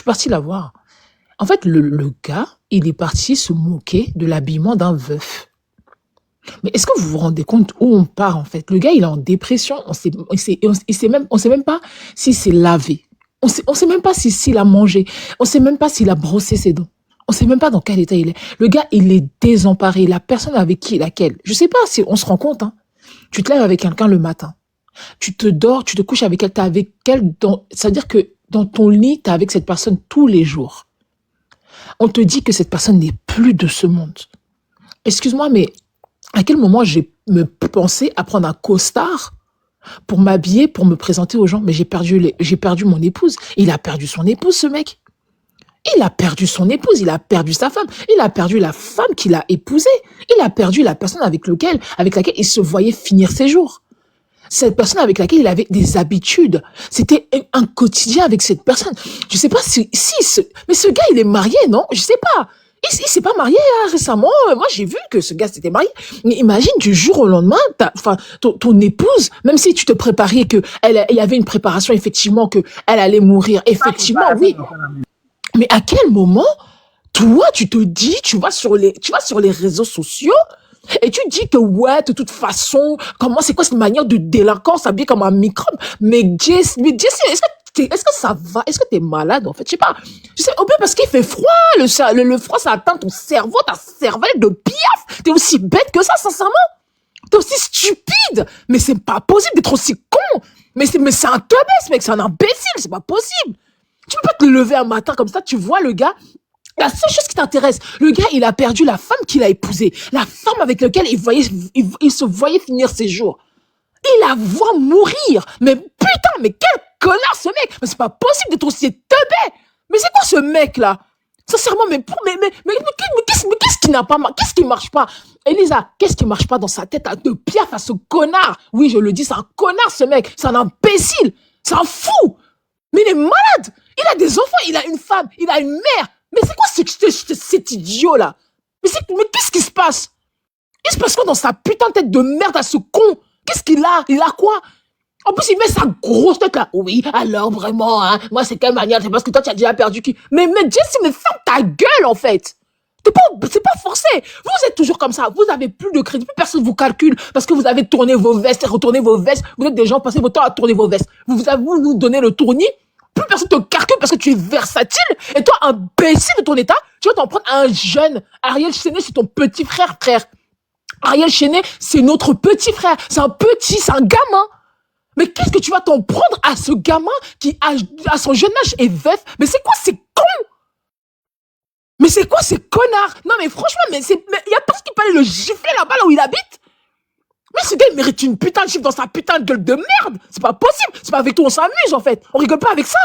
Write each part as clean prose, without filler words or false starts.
suis partie la voir. En fait, le gars, il est parti se moquer de l'habillement d'un veuf. Mais est-ce que vous vous rendez compte où on part, en fait? Le gars, il est en dépression. On sait même pas s'il s'est lavé. On sait même pas s'il a mangé. On sait même pas s'il a brossé ses dents. On sait même pas dans quel état il est. Le gars, il est désemparé. La personne avec qui, laquelle? Je sais pas si on se rend compte, hein. Tu te lèves avec quelqu'un le matin. Tu te dors, tu te couches avec elle, t'es avec elle c'est-à-dire que dans ton lit, t'es avec cette personne tous les jours. On te dit que cette personne n'est plus de ce monde. Excuse-moi, mais à quel moment j'ai me pensé à prendre un costard pour m'habiller, pour me présenter aux gens? Mais j'ai perdu mon épouse. Il a perdu son épouse, ce mec. Il a perdu son épouse, il a perdu sa femme, il a perdu la femme qu'il a épousée, il a perdu la personne avec laquelle il se voyait finir ses jours. Cette personne avec laquelle il avait des habitudes. C'était un quotidien avec cette personne. Je sais pas mais ce gars, il est marié, non? Je sais pas. Il s'est pas marié récemment. Moi, j'ai vu que ce gars s'était marié. Mais imagine du jour au lendemain, ton épouse, même si tu te préparais il y avait une préparation effectivement que elle allait mourir. Effectivement, oui. Mais à quel moment, toi, tu te dis, tu vas sur les réseaux sociaux et tu dis que ouais, de toute façon, c'est quoi cette manière de délinquance habillée comme un microbe? Mais Jesse, est-ce que ça va? Est-ce que t'es malade, en fait? Je sais pas. Je sais, au plus parce qu'il fait froid, le froid, ça atteint ton cerveau, ta cervelle de piaf. T'es aussi bête que ça, sincèrement. T'es aussi stupide. Mais c'est pas possible d'être aussi con. Mais c'est un teubé, ce mec, c'est un imbécile, c'est pas possible. Tu peux pas te lever un matin comme ça, tu vois le gars, la seule chose qui t'intéresse, le gars, il a perdu la femme qu'il a épousée, la femme avec laquelle il se voyait finir ses jours. Il la voit mourir. Mais putain, mais quel connard ce mec. Mais c'est pas possible d'être aussi teubé. Mais c'est quoi ce mec-là? Sincèrement, mais qu'est-ce qui n'a pas, qu'est-ce qui marche pas? Elisa, qu'est-ce qui marche pas dans sa tête de piaf à ce connard? Oui, je le dis, c'est un connard ce mec. C'est un imbécile. C'est un fou. Mais il est malade. Il a des enfants, il a une femme, il a une mère. Mais c'est quoi cet idiot-là? Mais qu'est-ce qui se passe? Il se passe quoi dans sa putain de tête de merde à ce con? Qu'est-ce qu'il a? Il a quoi? En plus, il met sa grosse tête là. Oui, alors vraiment, hein, moi c'est quelle manière? C'est parce que toi tu as déjà perdu qui? Mais Jessie, mais ferme ta gueule en fait. C'est pas forcé. Vous êtes toujours comme ça. Vous avez plus de crédit. Plus personne vous calcule parce que vous avez tourné vos vestes et retourné vos vestes. Vous êtes des gens, passez votre temps à tourner vos vestes. Vous donner le tournis. Plus personne te calcule parce que tu es versatile. Et toi, imbécile de ton état, tu vas t'en prendre à un jeune. Ariel Chenet, c'est ton petit frère. Ariel Chenet, c'est notre petit frère. C'est un gamin. Mais qu'est-ce que tu vas t'en prendre à ce gamin qui, à son jeune âge, est veuf? Mais c'est quoi ces cons? Mais c'est quoi ces connards? Non mais franchement, il y a personne qui peut aller le gifler là-bas, là où il habite. Mais ce gars, il mérite une putain de gifle dans sa putain de gueule de merde. C'est pas possible. C'est pas avec toi, on s'amuse en fait. On rigole pas avec ça.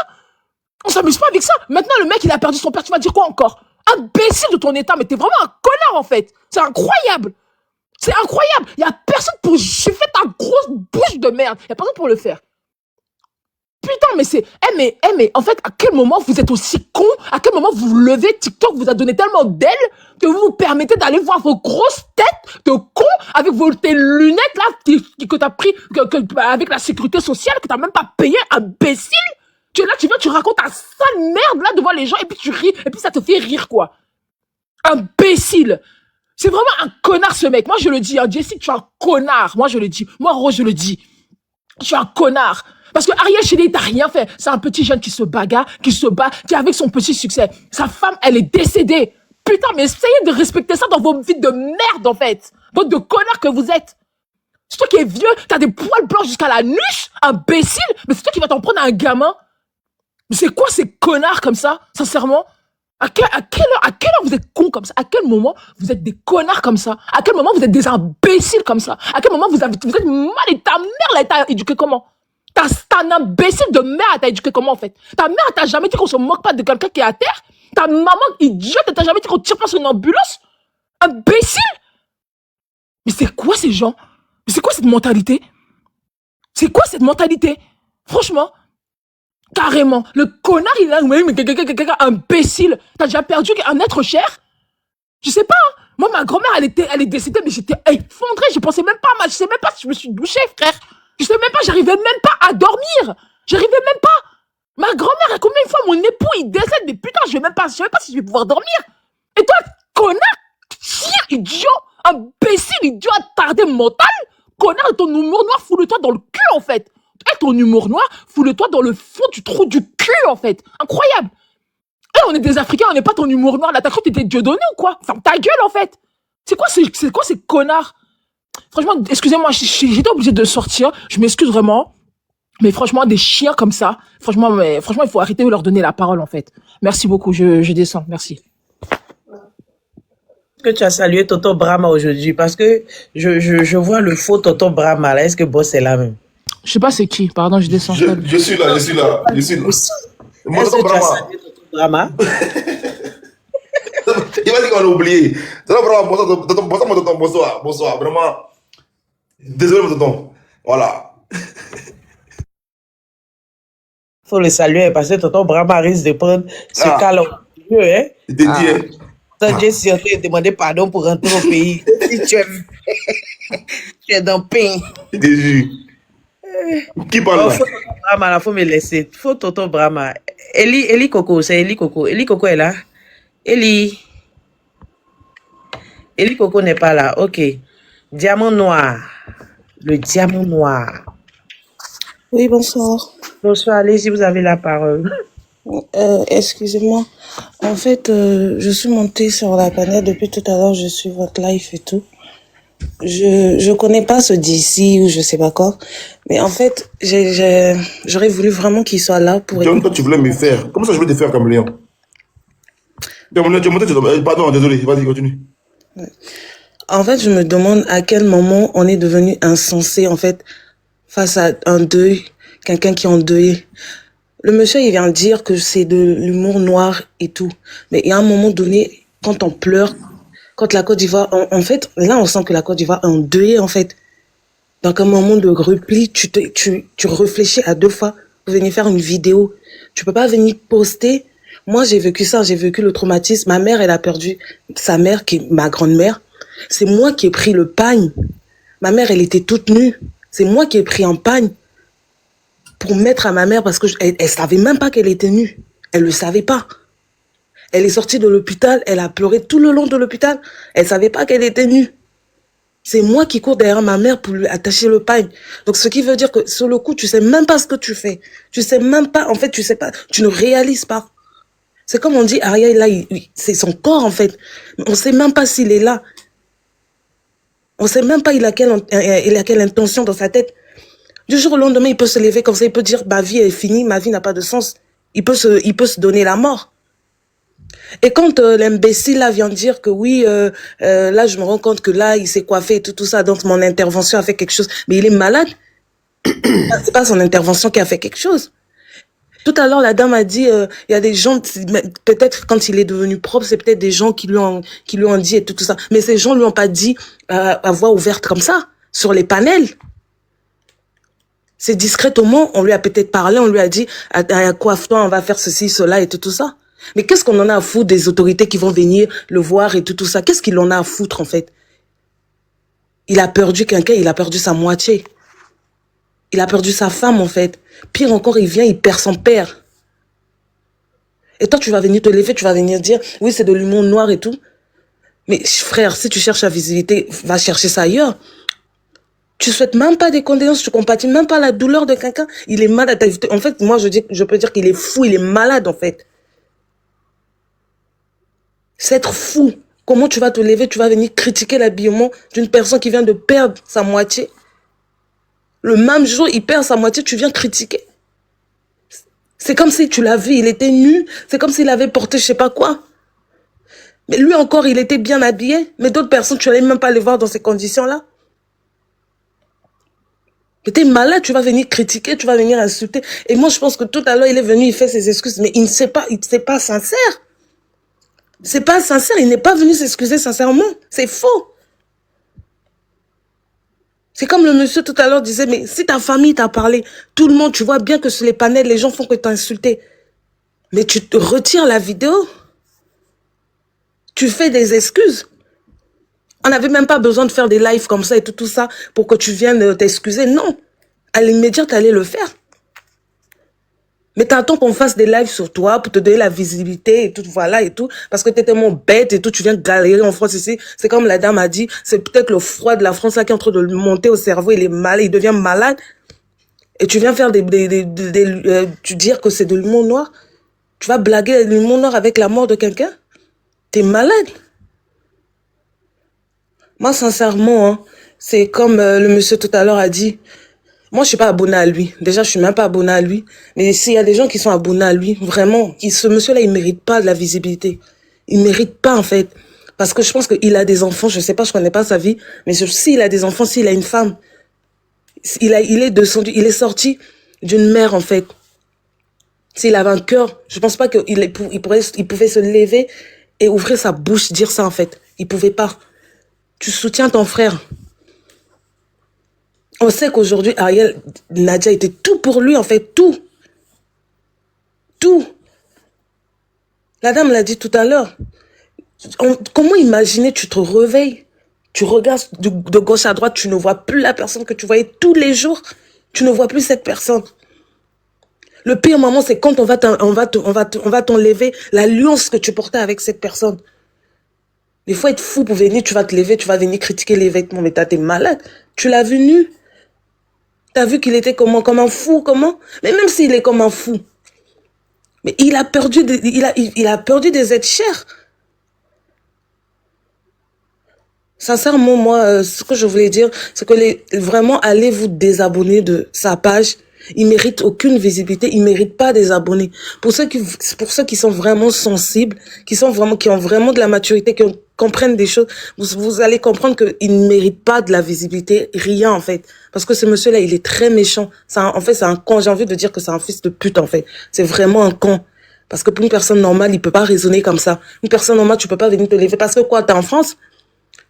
On s'amuse pas avec ça. Maintenant, le mec, il a perdu son père. Tu vas dire quoi encore? Imbécile de ton état, mais t'es vraiment un connard en fait. C'est incroyable. C'est incroyable. Il y a personne pour gifler ta grosse bouche de merde. Il y a personne pour le faire. Putain, mais c'est... mais en fait, à quel moment vous êtes aussi con? À quel moment vous vous levez? TikTok vous a donné tellement d'ailes que vous vous permettez d'aller voir vos grosses têtes de con avec tes lunettes là que t'as pris avec la sécurité sociale que t'as même pas payé, imbécile. Tu es là, tu racontes ta sale merde là devant les gens et puis tu ris et puis ça te fait rire quoi. Imbécile. C'est vraiment un connard ce mec. Moi je le dis, hein, Jessie, tu es un connard. Moi je le dis. Moi Rose, je le dis. Tu es un connard. Parce que Ariel Chenet t'a rien fait. C'est un petit jeune qui se bagarre, qui se bat, qui est avec son petit succès. Sa femme, elle est décédée. Putain, mais essayez de respecter ça dans vos vies de merde, en fait. Bande de connards que vous êtes. C'est toi qui es vieux, t'as des poils blancs jusqu'à la nuche, imbécile. Mais c'est toi qui vas t'en prendre à un gamin. Mais c'est quoi ces connards comme ça, sincèrement? À quelle heure vous êtes cons comme ça? À quel moment vous êtes des connards comme ça? À quel moment vous êtes des imbéciles comme ça? À quel moment vous êtes mal et ta mère, elle t'a éduqué comment? T'as un imbécile de mère, elle t'a éduqué comment en fait? Ta mère, elle t'a jamais dit qu'on se moque pas de quelqu'un qui est à terre? Ta maman idiote, elle t'a jamais dit qu'on tire pas sur une ambulance? Imbécile? Mais c'est quoi ces gens? Mais c'est quoi cette mentalité? C'est quoi cette mentalité? Franchement, carrément, le connard il a mais imbécile. T'as déjà perdu un être cher? Je sais pas. Hein. Moi, ma grand-mère, elle est décédée, mais j'étais effondrée. Je pensais même pas, je sais même pas si je me suis douchée, frère. Je sais même pas, j'arrivais même pas à dormir. J'arrivais même pas. Ma grand-mère, combien de fois mon époux il décède, mais putain, je sais même pas si je vais pouvoir dormir. Et toi, connard, chien idiot, imbécile, idiot, attardé mental, connard, ton humour noir, foule-toi dans le cul en fait. Et ton humour noir, foule-toi dans le fond du trou du cul en fait. Incroyable. Et on est des Africains, on n'est pas ton humour noir. Là, t'as cru que t'étais Dieudonné ou quoi? Ferme ta gueule en fait. C'est quoi ces connards? Franchement, excusez-moi, j'étais obligée de sortir. Je m'excuse vraiment. Mais franchement, des chiens comme ça, franchement, il faut arrêter de leur donner la parole, en fait. Merci beaucoup, je descends, merci. Que tu as salué Tonton Brahma aujourd'hui parce que je vois le faux Tonton Brahma là. Est-ce que Boss est là même? Je sais pas c'est qui, pardon, je descends. Je suis là. Est-ce que tu as salué Tonton Brahma? Il va dire qu'on l'a oublié. Bonsoir. Vraiment. Désolé, mon tonton. Voilà. Faut le saluer parce que Tonton Brahma risque de prendre ce cas-là au jeu, hein? Il te dit, hein? Tonton Jesse est en train de demander pardon pour rentrer au pays. Si tu es dans le pain. Il te jure. Qui parle là? Faut Tonton Brahma, là, faut me laisser. Faut Tonton Brahma. Eli Coco, c'est Eli Coco. Eli Coco est là. Eli Coco n'est pas là. Ok. Diamant noir. Le diamant noir. Oui, bonsoir. Bonsoir, allez-y, vous avez la parole. Excusez-moi. En fait, je suis montée sur la planète depuis tout à l'heure. Je suis votre live et tout. Je connais pas ce DC ou je sais pas quoi. Mais en fait, j'aurais voulu vraiment qu'il soit là pour... John, toi, tu voulais me faire. Comment ça, je voulais te faire comme Léon? Pardon, désolé. Vas-y, continue. En fait, je me demande à quel moment on est devenu insensé, en fait, face à un deuil, quelqu'un qui est endeuillé. Le monsieur, il vient dire que c'est de l'humour noir et tout. Mais il y a un moment donné, quand on pleure, quand la Côte d'Ivoire, en fait, là, on sent que la Côte d'Ivoire est endeuillée, en fait. Donc, un moment de repli, tu réfléchis à deux fois pour venir faire une vidéo. Tu peux pas venir poster. Moi, j'ai vécu ça, j'ai vécu le traumatisme. Ma mère, elle a perdu sa mère, qui est ma grand-mère. C'est moi qui ai pris le pagne. Ma mère, elle était toute nue. C'est moi qui ai pris un pagne pour mettre à ma mère parce que elle savait même pas qu'elle était nue. Elle le savait pas. Elle est sortie de l'hôpital, elle a pleuré tout le long de l'hôpital. Elle savait pas qu'elle était nue. C'est moi qui cours derrière ma mère pour lui attacher le pagne. Donc, ce qui veut dire que sur le coup, tu sais même pas ce que tu fais. Tu sais même pas, en fait, tu sais pas, tu ne réalises pas. C'est comme on dit, Ariel, là, c'est son corps, en fait. On sait même pas s'il est là. On sait même pas il a quelle intention dans sa tête. Du jour au lendemain, il peut se lever comme ça, il peut dire, ma vie est finie, ma vie n'a pas de sens. Il peut se donner la mort. Et quand l'imbécile là vient dire que oui, là je me rends compte que là il s'est coiffé et tout ça, donc mon intervention a fait quelque chose. Mais il est malade. C'est pas son intervention qui a fait quelque chose. Tout à l'heure la dame a dit, il y a des gens, peut-être quand il est devenu propre, c'est peut-être des gens qui lui ont dit et tout ça. Mais ces gens lui ont pas dit à voix ouverte comme ça sur les panels. C'est discrètement, on lui a peut-être parlé, on lui a dit, coiffe-toi, on va faire ceci, cela et tout ça. Mais qu'est-ce qu'on en a à foutre des autorités qui vont venir le voir et tout ça? Qu'est-ce qu'il en a à foutre, en fait? Il a perdu quelqu'un, il a perdu sa moitié. Il a perdu sa femme, en fait. Pire encore, il vient, il perd son père. Et toi, tu vas venir te lever, tu vas venir dire, oui, c'est de l'humour noir et tout. Mais frère, si tu cherches la visibilité, va chercher ça ailleurs. Tu souhaites même pas des condoléances, tu compatis même pas la douleur de quelqu'un. Il est malade. En fait, moi, je peux dire qu'il est fou, il est malade, en fait. C'est être fou. Comment tu vas te lever, tu vas venir critiquer l'habillement d'une personne qui vient de perdre sa moitié. Le même jour, il perd sa moitié, tu viens critiquer. C'est comme si tu l'as vu, il était nu. C'est comme s'il avait porté je sais pas quoi. Mais lui encore, il était bien habillé. Mais d'autres personnes, tu n'allais même pas les voir dans ces conditions-là. Mais t'es malade, tu vas venir critiquer, tu vas venir insulter. Et moi, je pense que tout à l'heure, il est venu, il fait ses excuses. Mais il ne sait pas, c'est pas sincère. C'est pas sincère, il n'est pas venu s'excuser sincèrement. C'est faux. C'est comme le monsieur tout à l'heure disait, mais si ta famille t'a parlé, tout le monde, tu vois bien que sur les panels, les gens font que t'insulter. Mais tu te retires la vidéo. Tu fais des excuses. On n'avait même pas besoin de faire des lives comme ça et tout ça pour que tu viennes t'excuser. Non. À l'immédiat, tu allais le faire. Mais t'attends qu'on fasse des lives sur toi pour te donner la visibilité et tout, voilà et tout, parce que t'es tellement bête et tout, tu viens galérer en France ici. C'est comme la dame a dit, c'est peut-être le froid de la France là qui est en train de lui monter au cerveau, il est malade, il devient malade. Et tu viens faire tu dire que c'est de l'humour noir. Tu vas blaguer l'humour noir avec la mort de quelqu'un. T'es malade. Moi, sincèrement, hein, c'est comme le monsieur tout à l'heure a dit. Moi, je suis pas abonné à lui. Déjà, je suis même pas abonné à lui. Mais s'il y a des gens qui sont abonnés à lui, vraiment, ce monsieur-là, il mérite pas de la visibilité. Il mérite pas, en fait. Parce que je pense qu'il a des enfants, je sais pas, je connais pas sa vie, mais s'il a des enfants, s'il a une femme, il est sorti d'une mère, en fait. S'il avait un cœur, je pense pas il pouvait se lever et ouvrir sa bouche, dire ça, en fait. Il pouvait pas. Tu soutiens ton frère. On sait qu'aujourd'hui, Ariel, Nadia était tout pour lui, en fait, tout. Tout. La dame l'a dit tout à l'heure. Comment imaginer, tu te réveilles, tu regardes de gauche à droite, tu ne vois plus la personne que tu voyais tous les jours, tu ne vois plus cette personne. Le pire moment, c'est quand on va t'enlever l'alliance que tu portais avec cette personne. Il faut être fou pour venir, tu vas te lever, tu vas venir critiquer les vêtements, mais t'es malade. Tu l'as vu nu. T'as vu qu'il était comment, comme un fou, comment? Mais même s'il est comme un fou, mais il a perdu des êtres chers. Sincèrement, moi, ce que je voulais dire, c'est que vraiment, allez vous désabonner de sa page. Il mérite aucune visibilité, il mérite pas des abonnés. Pour ceux qui sont vraiment sensibles, qui ont vraiment de la maturité, qui comprennent des choses, vous allez comprendre qu'il ne mérite pas de la visibilité, rien en fait. Parce que ce monsieur-là, il est très méchant. En fait, c'est un con. J'ai envie de dire que c'est un fils de pute en fait. C'est vraiment un con. Parce que pour une personne normale, il peut pas raisonner comme ça. Une personne normale, tu peux pas venir te lever. Parce que quoi, t'es en France?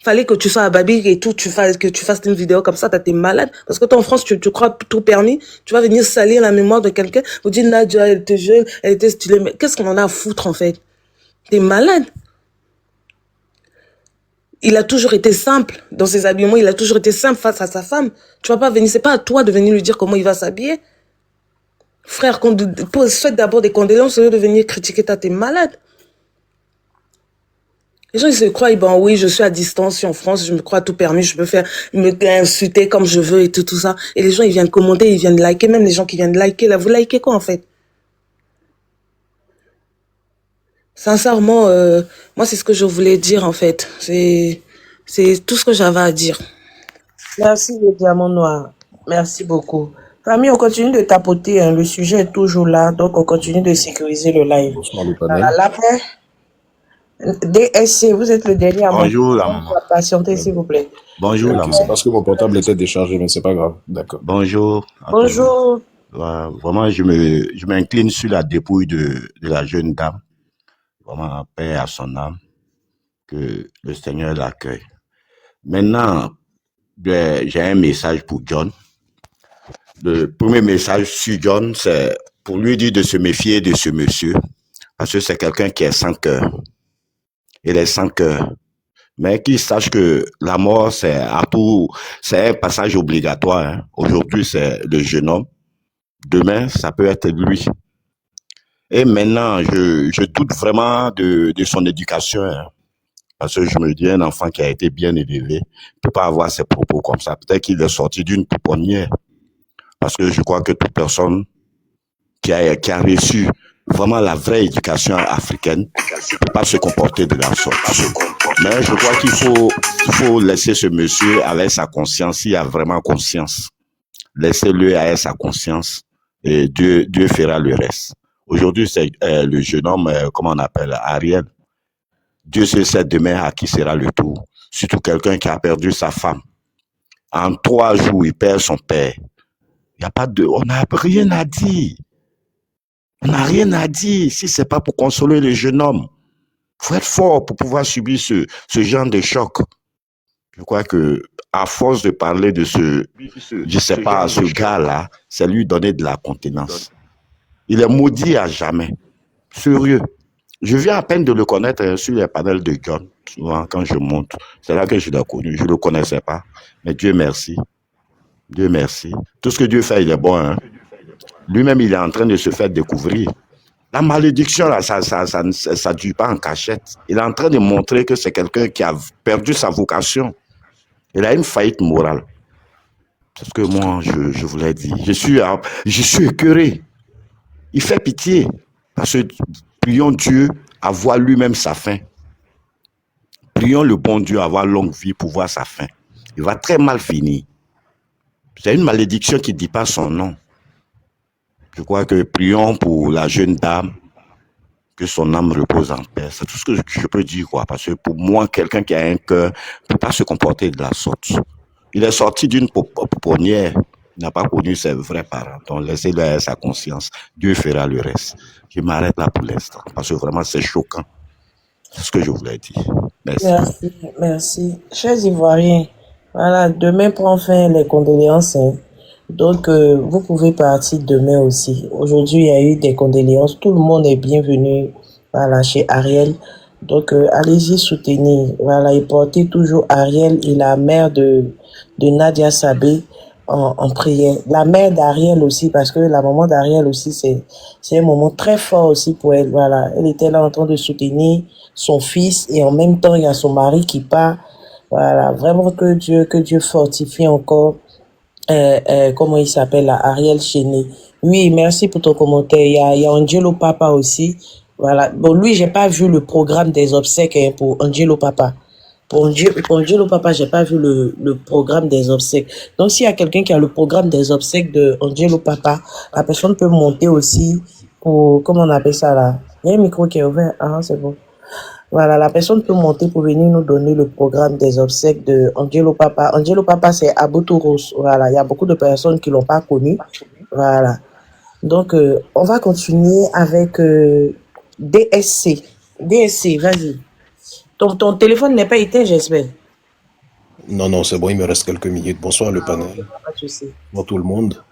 Fallait que tu sois à Babi et tout, que tu fasses une vidéo comme ça, t'es malade. Parce que toi, en France, tu crois tout permis. Tu vas venir salir la mémoire de quelqu'un. Vous dites, Nadia, elle était jeune, elle était stylée. Mais qu'est-ce qu'on en a à foutre, en fait? T'es malade. Il a toujours été simple dans ses habillements. Il a toujours été simple face à sa femme. Tu vas pas venir, c'est pas à toi de venir lui dire comment il va s'habiller. Frère, souhaite d'abord des condoléances au lieu de venir critiquer t'es malade. Les gens, ils se croient, ben oui, je suis à distance, je suis en France, je me crois tout permis, je peux me insulter comme je veux et tout ça. Et les gens, ils viennent commenter, ils viennent liker, même les gens qui viennent liker, là, vous likez quoi, en fait? Sincèrement, moi, c'est ce que je voulais dire, en fait. C'est tout ce que j'avais à dire. Merci, le diamant noir. Merci beaucoup. Famille, on continue de tapoter, hein. Le sujet est toujours là, donc on continue de sécuriser le live. Bonsoir, le panel. L'après, DSC, vous êtes le dernier à Bonjour la maman. patienter, s'il vous plaît. Bonjour la Ok, maman. c'est parce que mon portable était déchargé, mais c'est pas grave. D'accord. Bonjour. Bonjour. Vraiment, je m'incline sur la dépouille de la jeune dame. Vraiment, paix à son âme. Que le Seigneur l'accueille. Maintenant, j'ai un message pour John. Le premier message sur John, c'est pour lui dire de se méfier de ce monsieur. Parce que c'est quelqu'un qui est sans cœur. Il est sans cœur. Mais qu'il sache que la mort, c'est un passage obligatoire. Hein. Aujourd'hui, c'est le jeune homme. Demain, ça peut être lui. Et maintenant, je doute vraiment de son éducation. Hein. Parce que je me dis, un enfant qui a été bien élevé ne peut pas avoir ses propos comme ça. Peut-être qu'il est sorti d'une pouponnière. Parce que je crois que toute personne qui a reçu vraiment la vraie éducation africaine ne peut pas se comporter de la sorte. Mais je crois qu'il faut laisser ce monsieur avec sa conscience, s'il a vraiment conscience. Laissez-le avec sa conscience et Dieu fera le reste. Aujourd'hui, c'est le jeune homme, comment on appelle, Ariel. Dieu sait demain à qui sera le tour. Surtout quelqu'un qui a perdu sa femme. En 3 jours, il perd son père. On n'a rien à dire. On n'a rien à dire si c'est pas pour consoler le jeune homme. Faut être fort pour pouvoir subir ce genre de choc. Je crois que à force de parler de ce gars-là, c'est lui donner de la contenance. Il est maudit à jamais. Sérieux. Je viens à peine de le connaître sur les panels de John. Souvent, quand je monte, c'est là que je l'ai connu. Je ne le connaissais pas. Mais Dieu merci. Dieu merci. Tout ce que Dieu fait, il est bon. Hein? Lui-même, il est en train de se faire découvrir. La malédiction, là, ça ne dure pas en cachette. Il est en train de montrer que c'est quelqu'un qui a perdu sa vocation. Il a une faillite morale. C'est ce que moi, je voulais dire. Je suis écœuré. Il fait pitié. Parce que prions Dieu à voir lui-même sa fin. Prions le bon Dieu à avoir longue vie pour voir sa fin. Il va très mal finir. C'est une malédiction qui ne dit pas son nom. Je crois que prions pour la jeune dame, que son âme repose en paix. C'est tout ce que je peux dire, quoi. Parce que pour moi, quelqu'un qui a un cœur ne peut pas se comporter de la sorte. Il est sorti d'une pouponnière. Il n'a pas connu ses vrais parents. Donc, laissez-le à sa conscience. Dieu fera le reste. Je m'arrête là pour l'instant. Parce que vraiment, c'est choquant. C'est ce que je voulais dire. Merci. Merci, merci. Chers Ivoiriens, voilà, demain prend fin les condoléances. Hein. Donc, vous pouvez partir demain aussi. Aujourd'hui, il y a eu des condoléances. Tout le monde est bienvenu, voilà, chez Ariel. Donc, allez-y soutenir. Voilà, et portez toujours Ariel et la mère de Nadia Sabé en prière. La mère d'Ariel aussi, parce que la maman d'Ariel aussi, c'est un moment très fort aussi pour elle. Voilà, elle était là en train de soutenir son fils et en même temps, il y a son mari qui part. Voilà, vraiment que Dieu fortifie encore. Comment il s'appelle là, Ariel Chéné. Oui, merci pour ton commentaire. Il y a Angelo Papa aussi. Voilà. Bon, lui, j'ai pas vu le programme des obsèques hein, pour Angelo Papa. Pour Angelo Papa, j'ai pas vu le programme des obsèques. Donc, s'il y a quelqu'un qui a le programme des obsèques de Angelo Papa, la personne peut monter aussi pour, comment on appelle ça là? Il y a un micro qui est ouvert. Ah, c'est bon. Voilà, la personne peut monter pour venir nous donner le programme des obsèques de Angelo Papa. Angelo Papa, c'est à Boutouros. Voilà, il y a beaucoup de personnes qui l'ont pas connu. Voilà. Donc, on va continuer avec DSC. DSC, vas-y. Ton téléphone n'est pas éteint, j'espère. Non, non, c'est bon, il me reste quelques minutes. Bonsoir le panel. Pas de souci. Bonsoir tout le monde.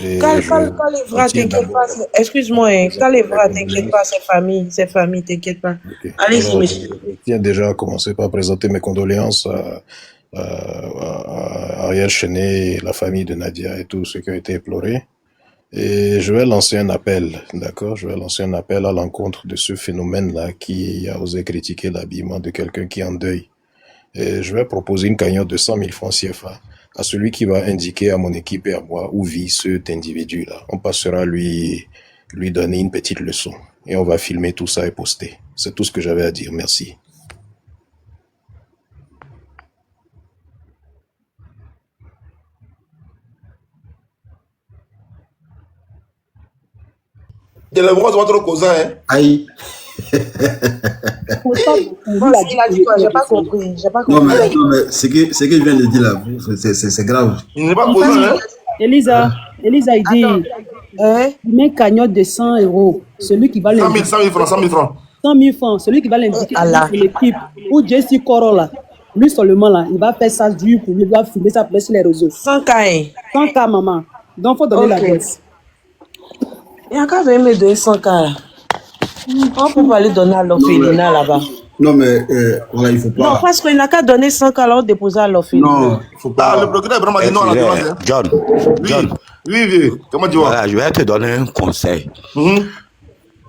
Et Quand je les bras, retiens t'inquiète d'abord pas. Excuse-moi, hein. les Quand les bras, t'inquiète condoléances. pas, c'est famille, t'inquiète pas. Ok. Allez-y, Alors, monsieur. je tiens déjà à commencer par présenter mes condoléances à Ariel Chenet, et la famille de Nadia et tous ceux qui ont été éplorés. Et je vais lancer un appel, d'accord? Je vais lancer un appel à l'encontre de ce phénomène-là qui a osé critiquer l'habillement de quelqu'un qui est en deuil. Et je vais proposer une cagnotte de 100 000 francs CFA à celui qui va indiquer à mon équipe et à moi où vit cet individu-là. On passera lui donner une petite leçon et on va filmer tout ça et poster. C'est tout ce que j'avais à dire. Merci. Il y a le bras, c'est pas trop causant, hein. Aïe. Bon, il a dit quoi? J'ai pas compris. J'ai pas Non, compris. mais ce que je viens de dire là, c'est grave. Il n'est pas causant, hein. Elisa, il dit, Hein? il met une cagnotte de 100 euros. Celui qui va 100 000, l'indiquer, 100 000 francs, 100 000 francs. 100 000 francs, celui qui va l'indiquer Allah. sur l'équipe, ou Jesse Corolla, lui seulement là, il va faire ça dur pour lui, il va filmer ça pour sur les réseaux. 100 K. 100 K, maman. Donc, il faut donner Ok. l'adresse. Il y a qu'à venir me donner 100 K. On peut pas aller donner à l'orphelinat là-bas. Non, mais voilà, il faut pas. Non, parce qu'il n'a qu'à donner 100 K là, on déposer à l'orphelinat. Non, il faut Ah, le pas. procureur vraiment dit non à la violence, hein. John, John, Oui. Comment tu vois? voilà, je vais te donner un conseil. Mhm.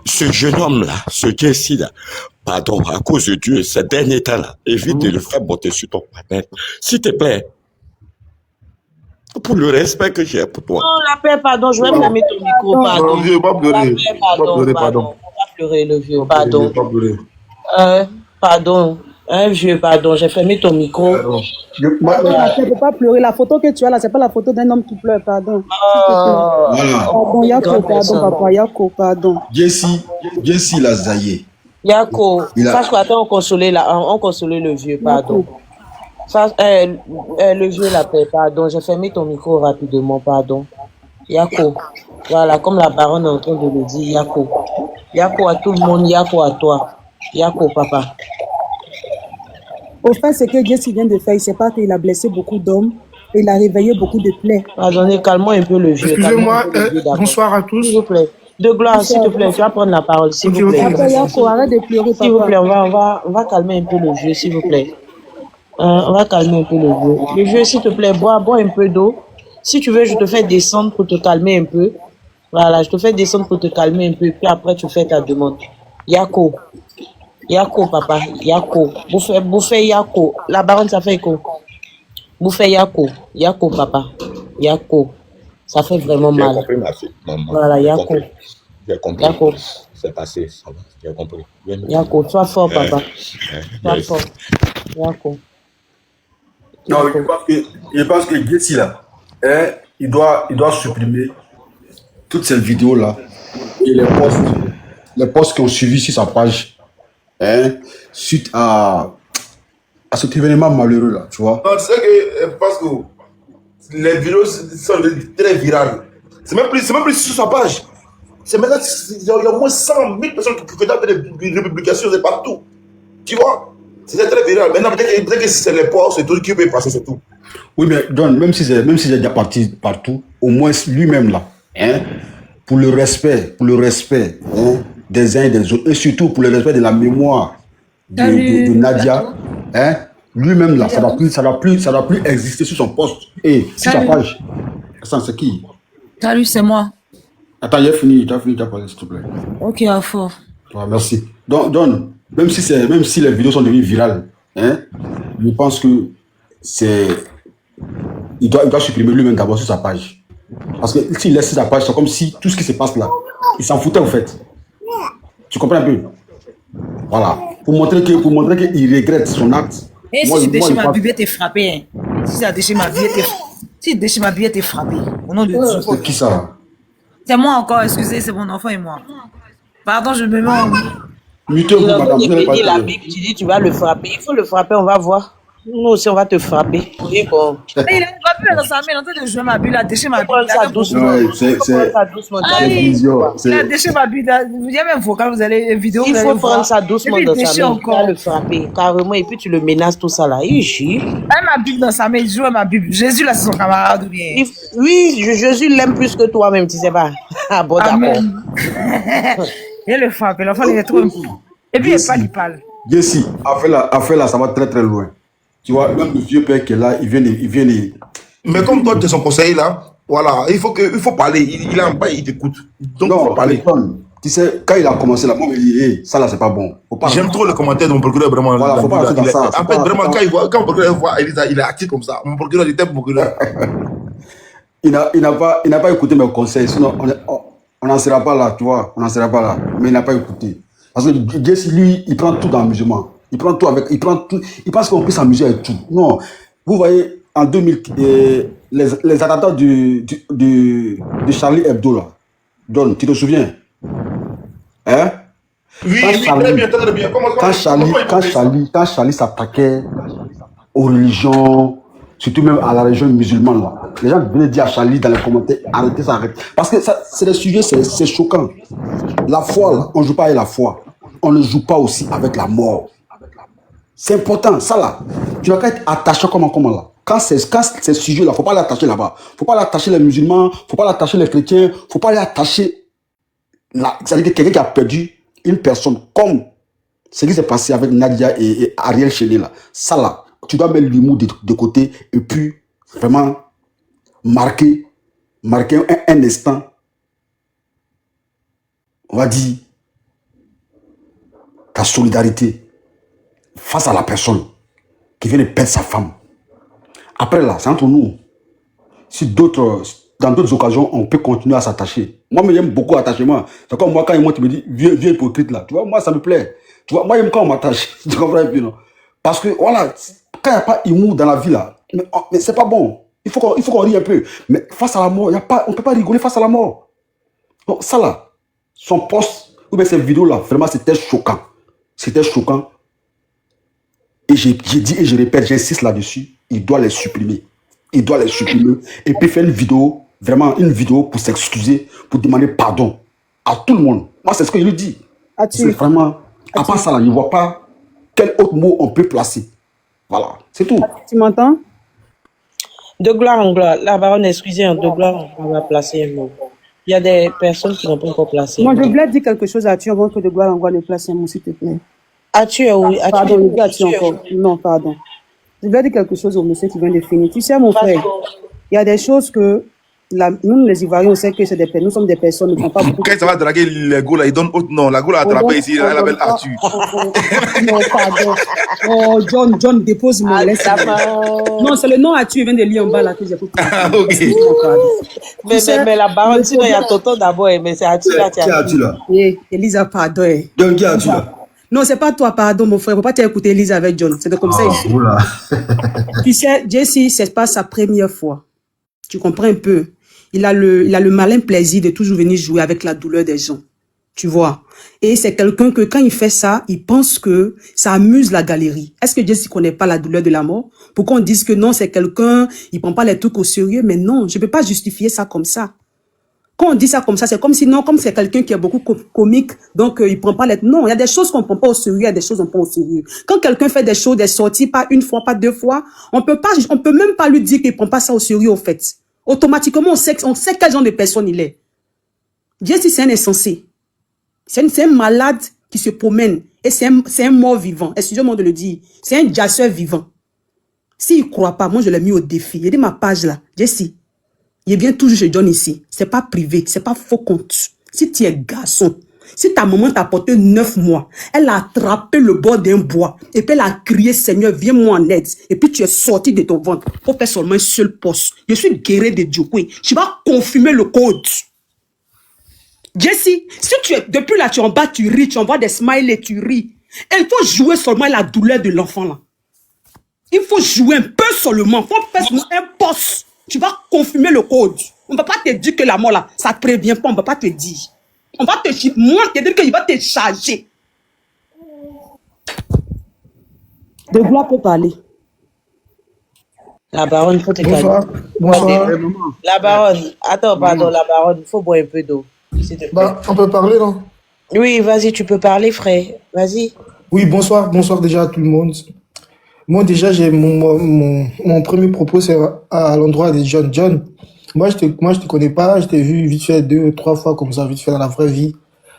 Ce jeune homme-là, ce Jesse-là, pardon, à cause de Dieu, ces derniers temps-là, évite de le faire monter sur ton panel. S'il te plaît. Pour le respect que j'ai pour toi. Non, la paix, pardon, je vais me mettre ton micro, Non, pardon. vieux, pas La pleurer. paix, Pas pleurer, pardon. pardon. Pas pleurer, le vieux, Pas pleurer, pardon. pas pleurer. Pardon. Vieux, pardon, j'ai fermé ton micro. Pardon. Tu ne peux pas pleurer. La photo que tu as là, c'est pas la photo d'un homme qui pleure, pardon. Voilà. Pardon, Yako, pardon, papa, Yako, pardon. Jesse Lazaye. Yako, Il a- sache qu'attends, on consolait le vieux, pardon. Ça, le vieux, la paix, pardon. J'ai fermé ton micro rapidement, pardon. Yako. Voilà, comme la baronne est en train de le dire, Yako. Yako à tout le monde, Yako à toi. Yako, papa. Au fait, ce que Jesse vient de faire, il ne sait pas qu'il a blessé beaucoup d'hommes et il a réveillé beaucoup de plaies. Pardonnez, calmons un peu le vieux. Excusez-moi, calmons un peu le vieux d'abord. bonsoir à tous. S'il vous plaît. De gloire, s'il te plaît, tu vas prendre la parole, s'il Ok, vous plaît. ok. Papa, Yako, arrête de pleurer, S'il vous plaît, papa. on va calmer un peu le vieux, s'il vous plaît. On va calmer un peu le vieux. Le vieux, s'il te plaît, bois un peu d'eau. Si tu veux, je te fais descendre pour te calmer un peu. Voilà, je te fais descendre pour te calmer un peu, puis après tu fais ta demande. Yako, Yako, papa, Yako. Bouffez Yako. La baronne, ça fait écho. Bouffez Yako, Yako, papa, Yako. Ça fait vraiment J'ai mal. compris, ma fille. Maman, Voilà, j'ai Yako, compris. J'ai compris. Yako, C'est passé, ça va. J'ai compris. Viens me Yako. Sois fort, papa. Sois Yes. fort. Yako, Non, Yako. je pense que Getty, là, hein, il doit supprimer toutes ces vidéos-là et les posts qui ont suivi sur sa page, hein, suite à cet événement malheureux, là, tu vois. Non, tu sais que, parce que les vidéos sont très virales. C'est même plus sur sa page. C'est maintenant, il y a au moins 100 000 personnes qui ont fait des publications de partout. Tu vois? C'est très viral. Maintenant, peut-être que c'est les posts, c'est tout qui peut passer, c'est tout. Oui, mais John, même si c'est déjà parti partout, au moins lui-même, là, hein, pour le respect, hein, des uns et des autres, et surtout pour le respect de la mémoire de Nadia, hein, lui-même, là, ça doit plus exister sur son poste et sur sa Salut. page. Ça, c'est qui? Salut, c'est moi. Attends, j'ai fini, t'as parlé, s'il te plaît. Ok, à fort. Ouais, merci. Donc, John, même si les vidéos sont devenues virales, hein, je pense que il doit supprimer lui-même d'abord sur sa page. Parce que s'il laisse sur sa page, c'est comme si tout ce qui se passe là, il s'en foutait en fait. Tu comprends un peu? Voilà. Pour montrer qu'il regrette son acte. Et Moi, si tu déchires je ma pense- bibette, t'es frappé. Hein. Si tu déchires ma bibette, t'es frappé. Au nom de Dieu. C'est qui ça là? C'est moi encore, excusez, c'est mon enfant et moi. Pardon, je me mets en... Mutez-vous, madame. Il Vous n'avez me pas dit la de- Bible, tu dis tu vas le frapper. Il faut le frapper, on va voir. Nous aussi, on va te frapper. Oui, bon. Mais il a frappé dans sa main, il est en train de jouer ma bille, il a déchiré ma Faut bille. prendre ça doucement. Ouais, c'est Faut prendre ça doucement. Aïe. vision. Il a déchiré ma bille. Il y a même vocal, vous allez, vidéo, Il vous allez faut voir. prendre ça doucement Et puis, dans il sa déchire main. Tu vas encore. le frapper carrément et puis tu le menaces tout ça là. Il gire. Il a ma Bible dans sa main, il joue à ma Bible. Jésus, là, c'est son camarade ou bien. Oui, Jésus l'aime plus que toi-même, tu sais pas. Ah bon, d'accord. Amen. Il le frappe, l'enfant, il est trop un coup. Et puis, il parle. Jessie, affaire là, ça va très très loin. Tu vois, même le vieux père qui est là, il vient de... Mais comme toi, tu es son conseiller là, voilà, il faut parler. Il est en bas, il t'écoute. Donc, il faut Non, parler. John, tu sais, quand il a commencé là, moi, il dit, hey, ça là, c'est pas bon. Faut pas- J'aime trop le commentaire de mon procureur, vraiment. Voilà, faut pas rentrer dans ça. En Faut fait, pas- vraiment, faut pas- quand mon procureur voit Elisa, il est actif comme ça. Mon procureur, il était mon procureur. Il n'a pas écouté mes conseils, sinon on n'en sera pas là, tu vois, on n'en sera pas là. Mais il n'a pas écouté. Parce que Jesse, lui, il prend tout dans l'amusement. Il prend tout, il pense qu'on peut s'amuser avec tout. Non, vous voyez, en 2000, les attentats de Charlie Hebdo, là, John, tu te souviens? Hein? Oui, Quand oui, Charlie- très bien, très bien. Quand Charlie s'attaquait aux religions, surtout même à la religion musulmane, là, les gens venaient dire à Charlie dans les commentaires, arrêtez ça, arrêtez. Parce que ça, c'est des sujets, c'est choquant. La foi, là, on ne joue pas avec la foi. On ne joue pas aussi avec la mort. C'est important, ça là. Tu n'as qu'à être attaché comment là. Quand ces sujets-là, il ne faut pas l'attacher là-bas. Il ne faut pas l'attacher les musulmans, il ne faut pas l'attacher les chrétiens, il ne faut pas l'attacher. C'est-à-dire que quelqu'un qui a perdu une personne comme ce qui s'est passé avec Nadia et Ariel Chéné là. Ça là, tu dois mettre l'humour de côté et puis vraiment marquer un instant, on va dire, ta solidarité face à la personne qui vient de perdre sa femme. Après là, c'est entre nous. Si dans d'autres occasions, on peut continuer à s'attacher. Moi, j'aime beaucoup l'attachement. C'est comme moi, quand tu me dis, vieux hypocrite là, tu vois, moi, ça me plaît. Tu vois, moi, j'aime quand on m'attache. Tu comprends un peu, non? Parce que, voilà, quand il n'y a pas d'humour dans la vie là, mais c'est pas bon. Il faut qu'on rie un peu. Mais face à la mort, on ne peut pas rigoler face à la mort. Donc, ça là, son post, ou bien cette vidéo là, vraiment, c'était choquant. C'était choquant. Et j'ai dit et je répète, j'insiste là-dessus, il doit les supprimer. Il doit les supprimer. Et puis faire une vidéo, vraiment une vidéo pour s'excuser, pour demander pardon à tout le monde. Moi, c'est ce que je lui dis. C'est vraiment, à part ça là, je ne vois pas quel autre mot on peut placer. Voilà, c'est tout. Tu m'entends? De gloire en gloire. La baronne, excusez, de gloire en gloire, on va placer un mot. Il y a des personnes qui n'ont pas encore placé. Moi, je voulais dire quelque chose à tu avant que de gloire en gloire le place un mot, s'il te plaît. As-tu oui, Pardon, je dis à tu encore. Non, pardon. Je voulais dire quelque chose au monsieur qui vient de finir. Tu sais, mon frère, il y a des choses que Nous, les Ivoiriens, on sait que c'est nous sommes des personnes, nous ne font pas beaucoup. Quand ça va draguer les go là, il donne autre nom. La go l'a attrapé ici, elle appelle Arthur. Non, pardon. Oh, John, dépose-moi. Non, c'est le nom Arthur, il vient de lire en bas là que j'ai compris. Ok. Mais la baronne, sinon il y a Tonton d'abord, mais c'est Arthur là. Qui est Arthur là? Elisa, pardon. Donc, qui est Arthur là? Non, c'est pas toi, pardon, mon frère. Faut pas t'écouter Elisa avec John. C'est comme ça. Oula. Tu sais, Jessie, c'est pas sa première fois. Tu comprends un peu? Il a le malin plaisir de toujours venir jouer avec la douleur des gens. Tu vois? Et c'est quelqu'un que quand il fait ça, il pense que ça amuse la galerie. Est-ce que Jessie connaît pas la douleur de la mort? Pourquoi on dise que non, c'est quelqu'un, il prend pas les trucs au sérieux? Mais non, je peux pas justifier ça comme ça. Quand on dit ça comme ça, c'est comme si non, comme c'est quelqu'un qui est beaucoup comique, donc il prend pas les... Non, il y a des choses qu'on prend pas au sérieux, il y a des choses qu'on prend au sérieux. Quand quelqu'un fait des choses, des sorties, pas une fois, pas deux fois, on peut même pas lui dire qu'il prend pas ça au sérieux, au fait. Automatiquement, on sait quel genre de personne il est. Jessie, c'est un insensé. C'est un malade qui se promène. Et c'est un mort vivant. Excusez-moi de le dire. C'est un jasseur vivant. S'il croit pas, moi je l'ai mis au défi. Il dit ma page là, Jessie. Il vient toujours chez John ici. C'est pas privé, c'est pas faux compte. Si tu es garçon, si ta maman t'a porté 9 mois, elle a attrapé le bord d'un bois et puis elle a crié Seigneur, viens-moi en aide. Et puis tu es sorti de ton ventre pour faire seulement un seul poste. Je suis guéri de Dieu. Tu vas confirmer le code. Jessie, si tu es depuis là, tu es en bas, tu ris, tu envoies des smileys, tu ris. Et il faut jouer seulement la douleur de l'enfant là. Il faut jouer un peu seulement. Il faut faire seulement un poste. Tu vas confirmer le code. On ne va pas te dire que la mort là, ça ne te prévient pas. On ne va pas te dire. On va te dire, moi, te dire qu'il va te charger. De gloire peut parler. La baronne, il faut te calmer. Bonsoir. La baronne, attends, pardon, la baronne, il faut boire un peu d'eau. Bah, on peut parler, non? Oui, vas-y, tu peux parler, frère. Vas-y. Oui, bonsoir déjà à tout le monde. Moi, déjà, j'ai mon premier propos, c'est à l'endroit de John. John, moi, je te connais pas, je t'ai vu vite fait 2 ou 3 fois comme ça, vite fait dans la vraie vie.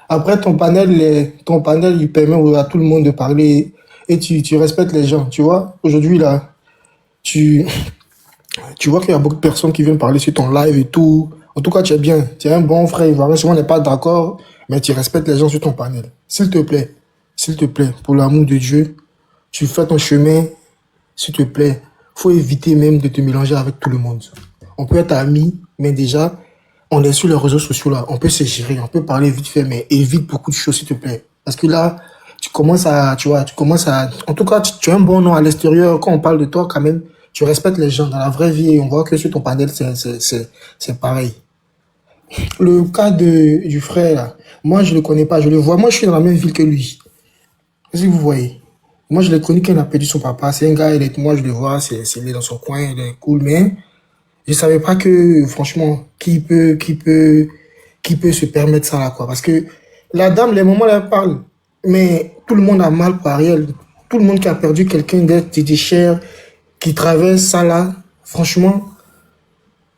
Après, ton panel, il permet à tout le monde de parler et tu respectes les gens, tu vois. Aujourd'hui, là, tu vois qu'il y a beaucoup de personnes qui viennent parler sur ton live et tout. En tout cas, tu es bien. Tu es un bon frère ivoirien. Souvent, on n'est pas d'accord, mais tu respectes les gens sur ton panel. S'il te plaît, pour l'amour de Dieu, tu fais ton chemin, s'il te plaît. Faut éviter même de te mélanger avec tout le monde. On peut être amis, mais déjà, on est sur les réseaux sociaux là. On peut se gérer, on peut parler vite fait, mais évite beaucoup de choses, s'il te plaît. Parce que là, tu commences à... En tout cas, tu as un bon nom à l'extérieur. Quand on parle de toi, quand même, tu respectes les gens dans la vraie vie. Et on voit que sur ton panel, c'est pareil. Le cas du frère, là, moi, je le connais pas. Je le vois. Moi, je suis dans la même ville que lui. Est-ce que vous voyez? Moi, je l'ai connu quand il a perdu son papa. C'est un gars, moi, je le vois, il est dans son coin, il est cool, mais je savais pas que, franchement, qui peut se permettre ça, là, quoi. Parce que la dame, les moments, elle parle, mais tout le monde a mal pour Ariel. Tout le monde qui a perdu quelqu'un de cher, qui traverse ça, là, franchement,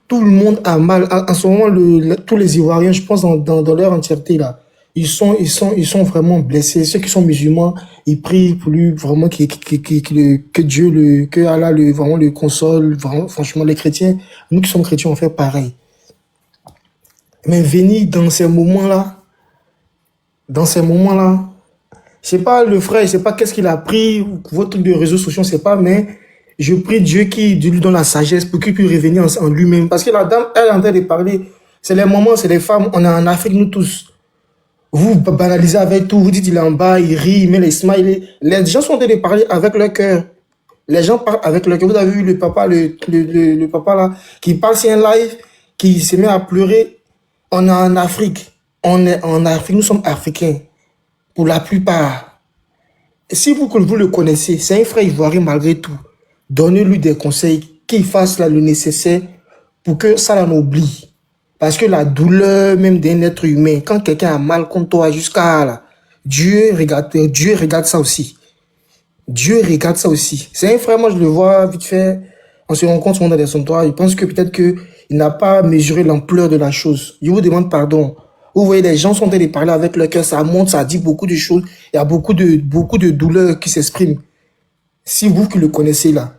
tout le monde a mal. En ce moment, tous les Ivoiriens, je pense, dans leur entièreté, là, ils sont vraiment blessés. Ceux qui sont musulmans, ils prient pour lui, vraiment, que Dieu, que Allah vraiment le console. Vraiment, franchement, les chrétiens, nous qui sommes chrétiens, on fait pareil. Mais venir dans ces moments-là, je sais pas le frère, je sais pas qu'est-ce qu'il a pris, votre truc de réseaux sociaux, je sais pas, mais je prie Dieu qui lui donne la sagesse pour qu'il puisse revenir en lui-même. Parce que la dame, elle est en train de parler, c'est les moments, c'est les femmes, on est en Afrique, nous tous. Vous banalisez avec tout, vous dites il est en bas, il rit, il met les smileys. Les gens sont en train de parler avec leur cœur. Les gens parlent avec leur cœur. Vous avez vu le papa là, qui parle sur un live, qui se met à pleurer. On est en Afrique. On est en Afrique, nous sommes africains. Pour la plupart. Et si vous le connaissez, c'est un frère ivoirien malgré tout. Donnez-lui des conseils, qu'il fasse là, le nécessaire pour que ça l'en oublie. Parce que la douleur même d'un être humain, quand quelqu'un a mal contre toi jusqu'à là, Dieu regarde ça aussi. Dieu regarde ça aussi. C'est un frère, moi je le vois vite fait, on se rencontre souvent dans des endroits, il pense que peut-être qu'il n'a pas mesuré l'ampleur de la chose. Je vous demande pardon. Vous voyez, les gens sont en train de parler avec leur cœur, ça monte, ça dit beaucoup de choses, il y a beaucoup de douleurs qui s'expriment. Si vous qui le connaissez là,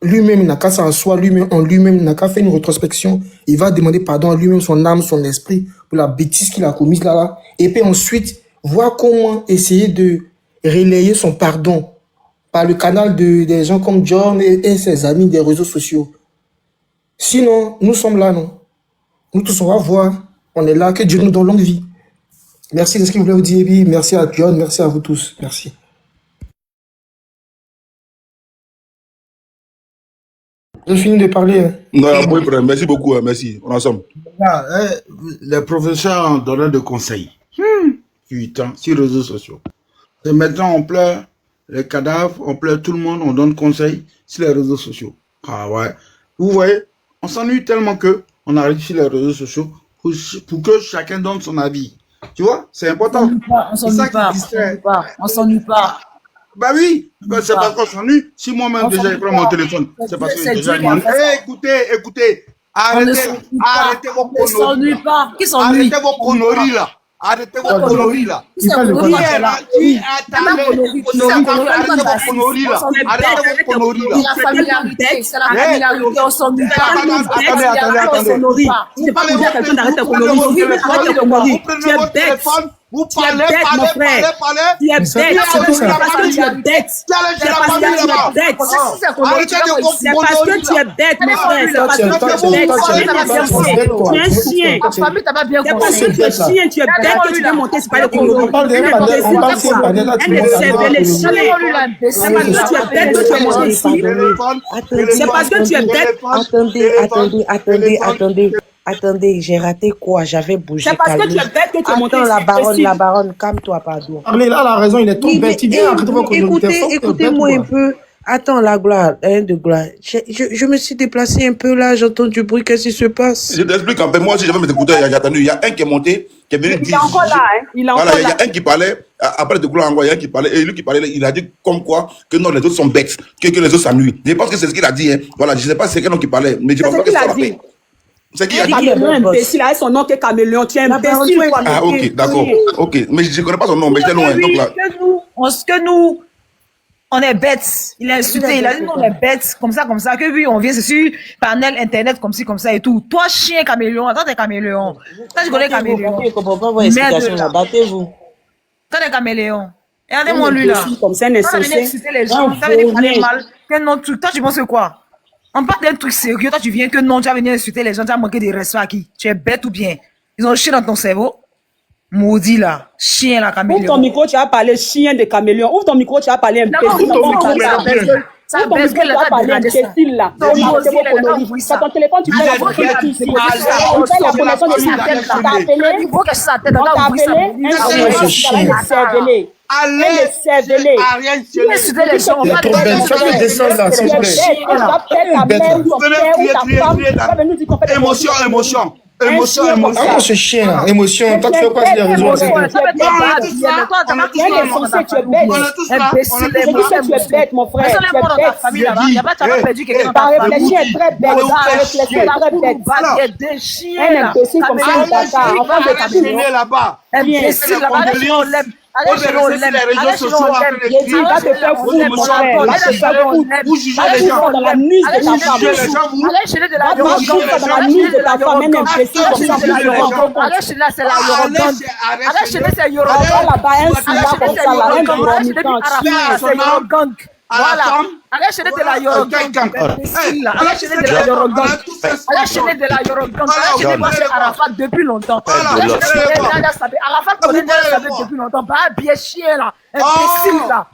lui-même, il n'a qu'à s'asseoir, lui-même, en lui-même, il n'a qu'à faire une rétrospection. Il va demander pardon à lui-même, son âme, son esprit, pour la bêtise qu'il a commise là. Et puis ensuite, voir comment essayer de relayer son pardon par le canal des gens comme John et ses amis des réseaux sociaux. Sinon, nous sommes là, non? Nous tous, on va voir. On est là, que Dieu nous donne longue vie. Merci de ce que vous voulez vous dire. Merci à John, merci à vous tous. Merci. J'ai fini de parler. Hein. Non, oui, frère, merci beaucoup, merci. On est ensemble. Là, les professeurs ont donné des conseils. Putain, sur les réseaux sociaux. Et maintenant, on pleure les cadavres, on pleure tout le monde, on donne conseil sur les réseaux sociaux. Ah ouais. Vous voyez, on s'ennuie tellement que on arrive sur les réseaux sociaux pour que chacun donne son avis. Tu vois, c'est important. On s'ennuie pas. On s'ennuie pas. Bah oui, c'est parce qu'on s'ennuie. Si moi-même déjà je prends mon téléphone, c'est parce que déjà je m'ennuie. Écoutez, arrêtez vos conneries. On s'ennuie pas. Qui s'ennuie? Arrêtez vos conneries là. Arrêtez vos conneries là. Qui est Arrêtez vos conneries là. La familiarité, c'est la familiarité. On s'ennuie pas. Attendez. C'est pas pour dire à quelqu'un d'arrêter tes conneries. Tu es bête. Vous Tu es bête, mon frère. Tu es bête. C'est parce que tu es bête. C'est parce que tu es bête. C'est parce que tu es bête, mon frère. C'est parce que tu es bête. Tu es un chien. C'est parce que tu es chien, tu es bête que tu veux monter, c'est pas le conneries. Elle est cervelée, chien. C'est parce que tu es bête que tu es monté ici. C'est parce que tu es bête. Attendez, j'ai raté quoi? J'avais bougé. C'est parce que tu es bête que tu es monté ici. La baronne, calme-toi, pardon. Allez, là, la raison, il est trop bête. Écoutez-moi un peu. Attends, la gloire, de gloire. Je me suis déplacé un peu là, j'entends du bruit, qu'est-ce qui se passe? Je t'explique un peu. Moi, si j'avais mes écouteurs, j'ai attendu. Il y a un qui est monté, qui est venu dire. Il est encore là, hein. Il est encore là. Voilà, il y a un qui parlait, après de gloire, il y a un qui parlait, et lui qui parlait, il a dit comme quoi, que non, les autres sont bêtes, que les autres s'ennuient. Je pense que c'est ce qu'il a dit, hein. Voilà, je ne sais pas c'est quel nom qui parlait, mais je pense pas que ça va faire. C'est qui a dit? Caméléon, imbécile, avec son nom qui est Caméléon, tu es imbécile. Ah, ok, d'accord. Ok, mais je ne connais pas son nom, mais j'étais loin. Donc là. Que nous, on est bêtes. Il a insulté, il a dit nous, on est bêtes, comme ça, que oui, on vient, c'est sur panel internet, comme ci, comme ça et tout. Toi, chien caméléon, attends, t'es caméléon. Toi, tu connais caméléon. Je ne comprends pas vos explications là, battez-vous. Toi, t'es caméléon. Regardez-moi lui là. Comme ça, toi, tu viens insulter les gens, tu viens parler mal. Quel nom truc? Toi, tu penses quoi? On parle d'un truc sérieux, toi tu viens que non, tu vas venir insulter les gens, tu vas manquer de respect à qui? Tu es bête ou bien? Ils ont chié dans ton cerveau? Maudit là, chien là, caméléon. Ouvre ton micro, tu vas parler chien de caméléon. Ouvre ton micro, tu vas parler imbécile. Ouvre ton micro, tu vas parler imbécile là. C'est ton téléphone, tu fais la connaissance ici. On fait la connaissance de sa tête là. T'as appelé? On t'a appelé? Allez, Ariel, tu es sur les gens. Il est trop belle. Fais descendre là, s'il vous plaît. Émotion. Ah, ce chien là, émotion. Toi, tu fais quoi sur les réseaux? Tu es bête, mon frère. Tu es bête. Ta réflexion est très bête. Un imbécile comme ça, on va de là-bas. Imbécile là-bas. Allez chez nous, on l'aime. Allez chez nous, on l'aime. Va te faire foutre, mon frère. Va te faire foutre. Vous jugez les gens. Dans la nuit de ta femme. Allez chez de la dans la nuit de ta femme. Un imbécile comme ça. Allez chez là, c'est la Yorugan. Allez chez là, c'est Yorugan. Là-bas, un sous-là comme ça, là, un vomitant. C'est Yorugan. Voilà. Allez chez de la Yorugan. Allez chez de la Yorugan. Allez chez de la Yorugan. Allez chez de Arafat depuis longtemps. Arafat connaît depuis longtemps. Bah, bien chien là. Imbécile là.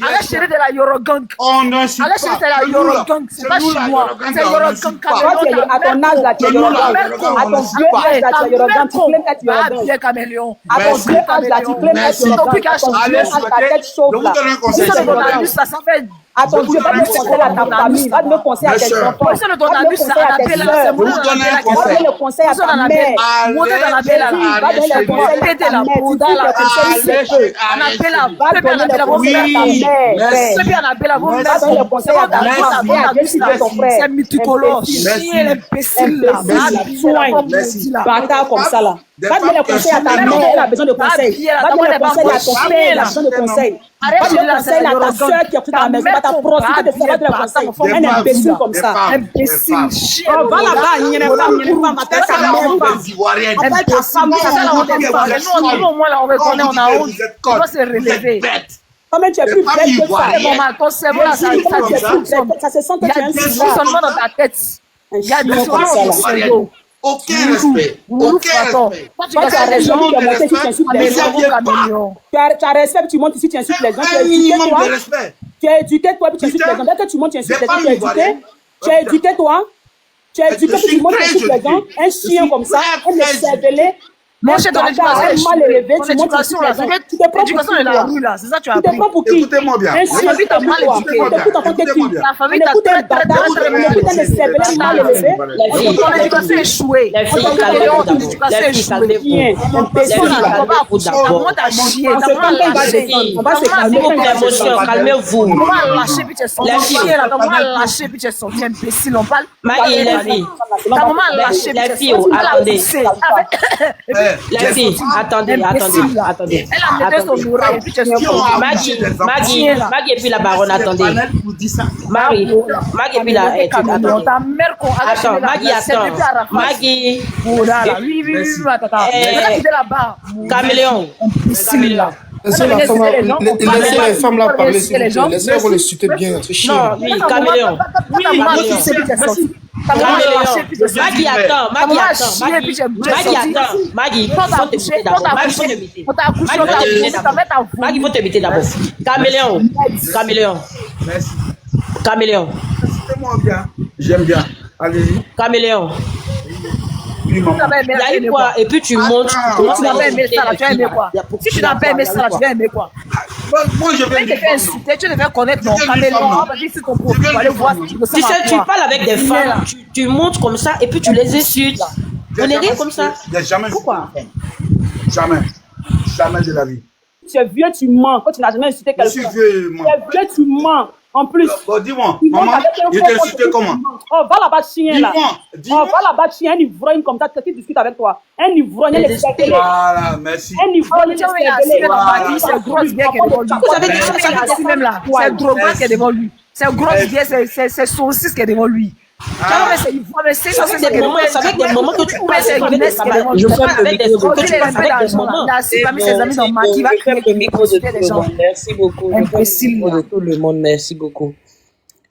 Allez chez de la Yorugan. Allez chez de la Yorugan. C'est pas chinois. C'est Yorugan. À ton âge là, tu es Yorugan. À ton vieux âge là, tu es Yorugan. Tu claimes être Yorugan. Bien caméléon. À ton vieux âge là, tu claimes être Yorugan. À ton vieux âge, ta tête chauffe là. Ça fait. Attends, Dieu, va me conseiller à ta famille, va me conseiller à tes enfants, va me conseiller à tes soeurs, va me conseiller à ta mère, va me conseiller à ta mère, va donner le conseil à ta mère, bâtard comme ça là. Des Va donner femmes les qui conseils à ta insultent les mère, gens. elle a besoin de conseils. Va donner les conseils à ton père, il a besoin de conseils. Va donner les conseils à ta soeur qui est toute à la maison, va ta prostituée de faire des conseils. Elle est imbécile comme ça. Imbécile, chien. Oh, va là-bas, il y a une femme, appelle ta mère femme. Appelle ta femme, C'est ça la honte des femmes. Nous, au moins, là, on reconnaît, on a honte. On doit se relever. Comment tu es plus bête que ça? C'est bon, ma ton cerveau, là, ça Ça se sent que il y tu es a un des sida. dysfonctionnements dans ta tête. Il y a des dysfonctionnements dans ton cerveau. Aucun respect. Aucun respect. Quand tu as raison, tu as monté ici, tu insultes les gens. Tu as respect, tu montes ici, tu insultes les gens. Tu es Un éduqué, minimum toi. de respect. Tu es éduqué, toi, puis tu insultes les gens. Dès que tu montes, tu insultes les gens. Tu es éduqué. Tu es éduqué, toi. Tu es éduqué, puis tu montes, tu insultes les gens. Un chien comme ça, un cervelé. Mon cher, ton éducation est mal élevé, ton tu montes éducation, ici, là, les gens. c'est Tu te prends pour l'éducation de qui, la toi? rue, là, c'est ça que tu as Tu te appris. prends pour qui? Écoutez-moi bien. Un chien, famille t'a mal éduqué. tu t'écoutes en tant que qui? Ta famille On t'a écoute un très, très, bâtard, très, très on mal écoute un éduqué. cervelé mal élevé. Ton éducation est échouée. Les filles, Ton calmez-vous éducation est échouée. Bien, imbécile. calmez-vous Comment t'as chié? On se T'as calme, on va lâché. descendre. On va se S'il calmer. vous plaît, monsieur, calmez-vous. Comment lâcher puis tu es sorti? Les filles. T'as maman lâché puis tu es sorti imbécile. On parle. Magie, les filles. Ta maman lâché puis tu Les es filles, sorti. Elle a attendez. poussé. Les filles, attendez. Elle a mis son oreille puis tu es sorti. Maggie et puis la baronne, attendez. Maggie et puis la... Attendez. Ta mère qu'on a Attends, Maggie, attends. Maggie. Voilà, oui, attends. Elle est là-bas. Caméléon. Laissez les femmes là parler, s'il vous plaît. Laissez-les les citer bien, c'est chiant. Non, oui, Caméléon. Maggie, attends. Maggie, faut t'écouter d'abord. Maggie, faut t'éviter d'abord. Caméléon. Merci. Caméléon. Écoutez-moi bien. J'aime bien. Allez-y. Caméléon. Oui, maman. Il y a eu quoi? Et puis tu montes. Si tu n'as pas aimé ça, là, tu vas aimer quoi? Si tu n'as pas aimé ça, là, tu vas aimer quoi? Moi, je vais Tu devais insulter, tu devais connaître ton caméléon. Vas-y, c'est ton profil. Tu vas aller voir si tu veux ça. Tu sais, tu parles avec des femmes, tu montes comme ça et puis tu les insultes. On est rien comme ça. Jamais. Pourquoi? Jamais. Jamais de la vie. Tu es vieux, tu mens. Quand tu n'as jamais insulté Je suis quelqu'un. vieux, Tu moi. es vieux, tu mens. En plus. Bon, dis-moi, Tu montes maman, avec un je faux t'ai insulté compte. comment? Oh, va là-bas, chien, là. Dis-moi. Oh, va là-bas, chien, un ivrogne comme ça, qui discute avec toi. Un ivrogne, il est cervelé. Voilà, merci. Un ivrogne, il est cervelé. C'est grosse bien qui est devant lui. Vous savez que ça C'est même là. C'est Drogba qui est devant lui. C'est grosse bien, c'est saucisse qui est devant lui. C'est avec des moments que tu passes avec des mamans. Je Tu ferme passes le avec des micro. que tu passes avec des moments. Parmi ses amis dans Maki, va Je ferme le micro de tout des le gens. monde. Merci beaucoup. Je ferme le Imbécile, micro là. de tout le monde. Merci beaucoup.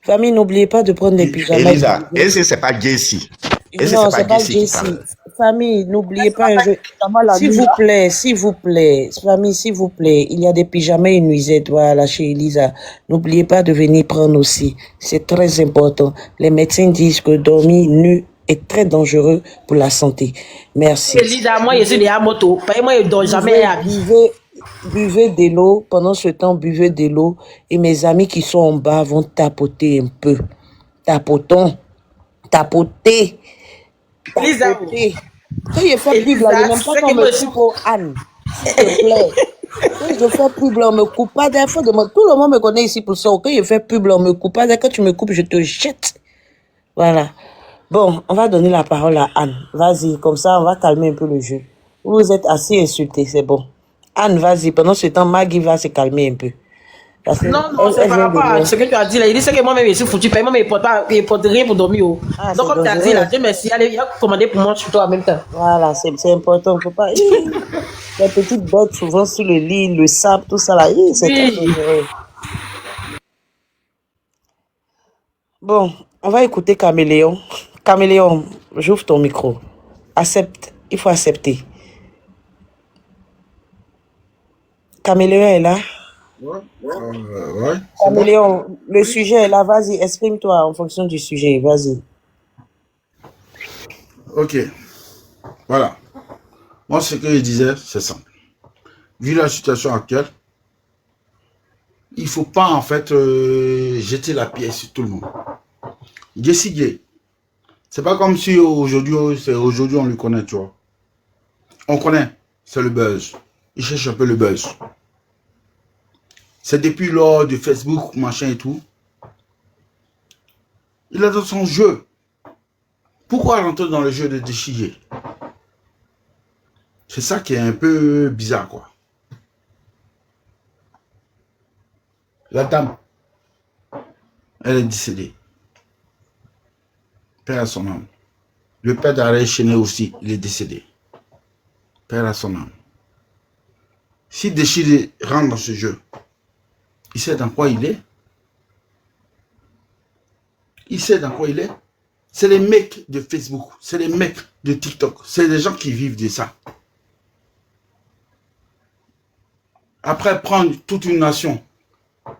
Famille, n'oubliez pas de prendre des pyjamas. Elisa, est-ce que c'est pas Jessie? Est-ce Non, que c'est c'est pas pas Jessie qui Jessie. parle? Famille, n'oubliez pas un jeu. S'il vous plaît, famille, s'il vous plaît, il y a des pyjamas et nuisettes, voilà, chez Elisa. N'oubliez pas de venir prendre aussi. C'est très important. Les médecins disent que dormir nu est très dangereux pour la santé. Merci. Elisa, moi, je suis des moto. Moi, je ne dors jamais à vie. Buvez de l'eau. Pendant ce temps, buvez de l'eau. Et mes amis qui sont en bas vont tapoter un peu. Tapotons. Tapoter. Elisa. Quand je fais pub là, je n'aime pas qu'on me coupe pour Anne. S'il te plaît. Quand je fais pub là, on me coupe pas. Des fois, tout le monde me connaît ici pour ça. Quand je fais pub là, on me coupe pas. Quand tu me coupes, je te jette. Voilà. Bon, on va donner la parole à Anne. Vas-y, comme ça, on va calmer un peu le jeu. Vous êtes assez insultés, c'est bon. Anne, vas-y. Pendant ce temps, Maggie va se calmer un peu. Parce que Non, c'est par rapport à ce que tu as dit là. Il dit que moi-même, je suis foutu. Mais il ne porte rien pour dormir. Donc, comme tu as dit là, Dieu merci. Allez, il a commandé pour moi sur toi en même temps. Voilà, c'est important. Il ne faut pas. Les petites bottes, souvent sur le lit, le sable, tout ça là. C'est très dangereux. Bon, on va écouter Caméléon. Caméléon, j'ouvre ton micro. Accepte. Il faut accepter. Caméléon est là. Ouais. Caméléon, le sujet est là. Vas-y, exprime-toi en fonction du sujet. Vas-y. Ok. Voilà. Moi, ce que je disais, c'est simple. Vu la situation actuelle, il ne faut pas, en fait, jeter la pierre sur tout le monde. Jessie J, c'est pas comme si aujourd'hui, on le connaît, tu vois. On connaît, c'est le buzz. Il cherche un peu le buzz. C'est depuis lors de Facebook, machin et tout. Il est dans son jeu. Pourquoi rentrer dans le jeu de Jessie J? C'est ça qui est un peu bizarre, quoi. La dame, elle est décédée. Père à son âme. Le père d'Ariel Chenet aussi, il est décédé. Père à son âme. S'il décide de rentrer dans ce jeu, il sait dans quoi il est. Il sait dans quoi il est. C'est les mecs de Facebook, c'est les mecs de TikTok, c'est les gens qui vivent de ça. Après, prendre toute une nation,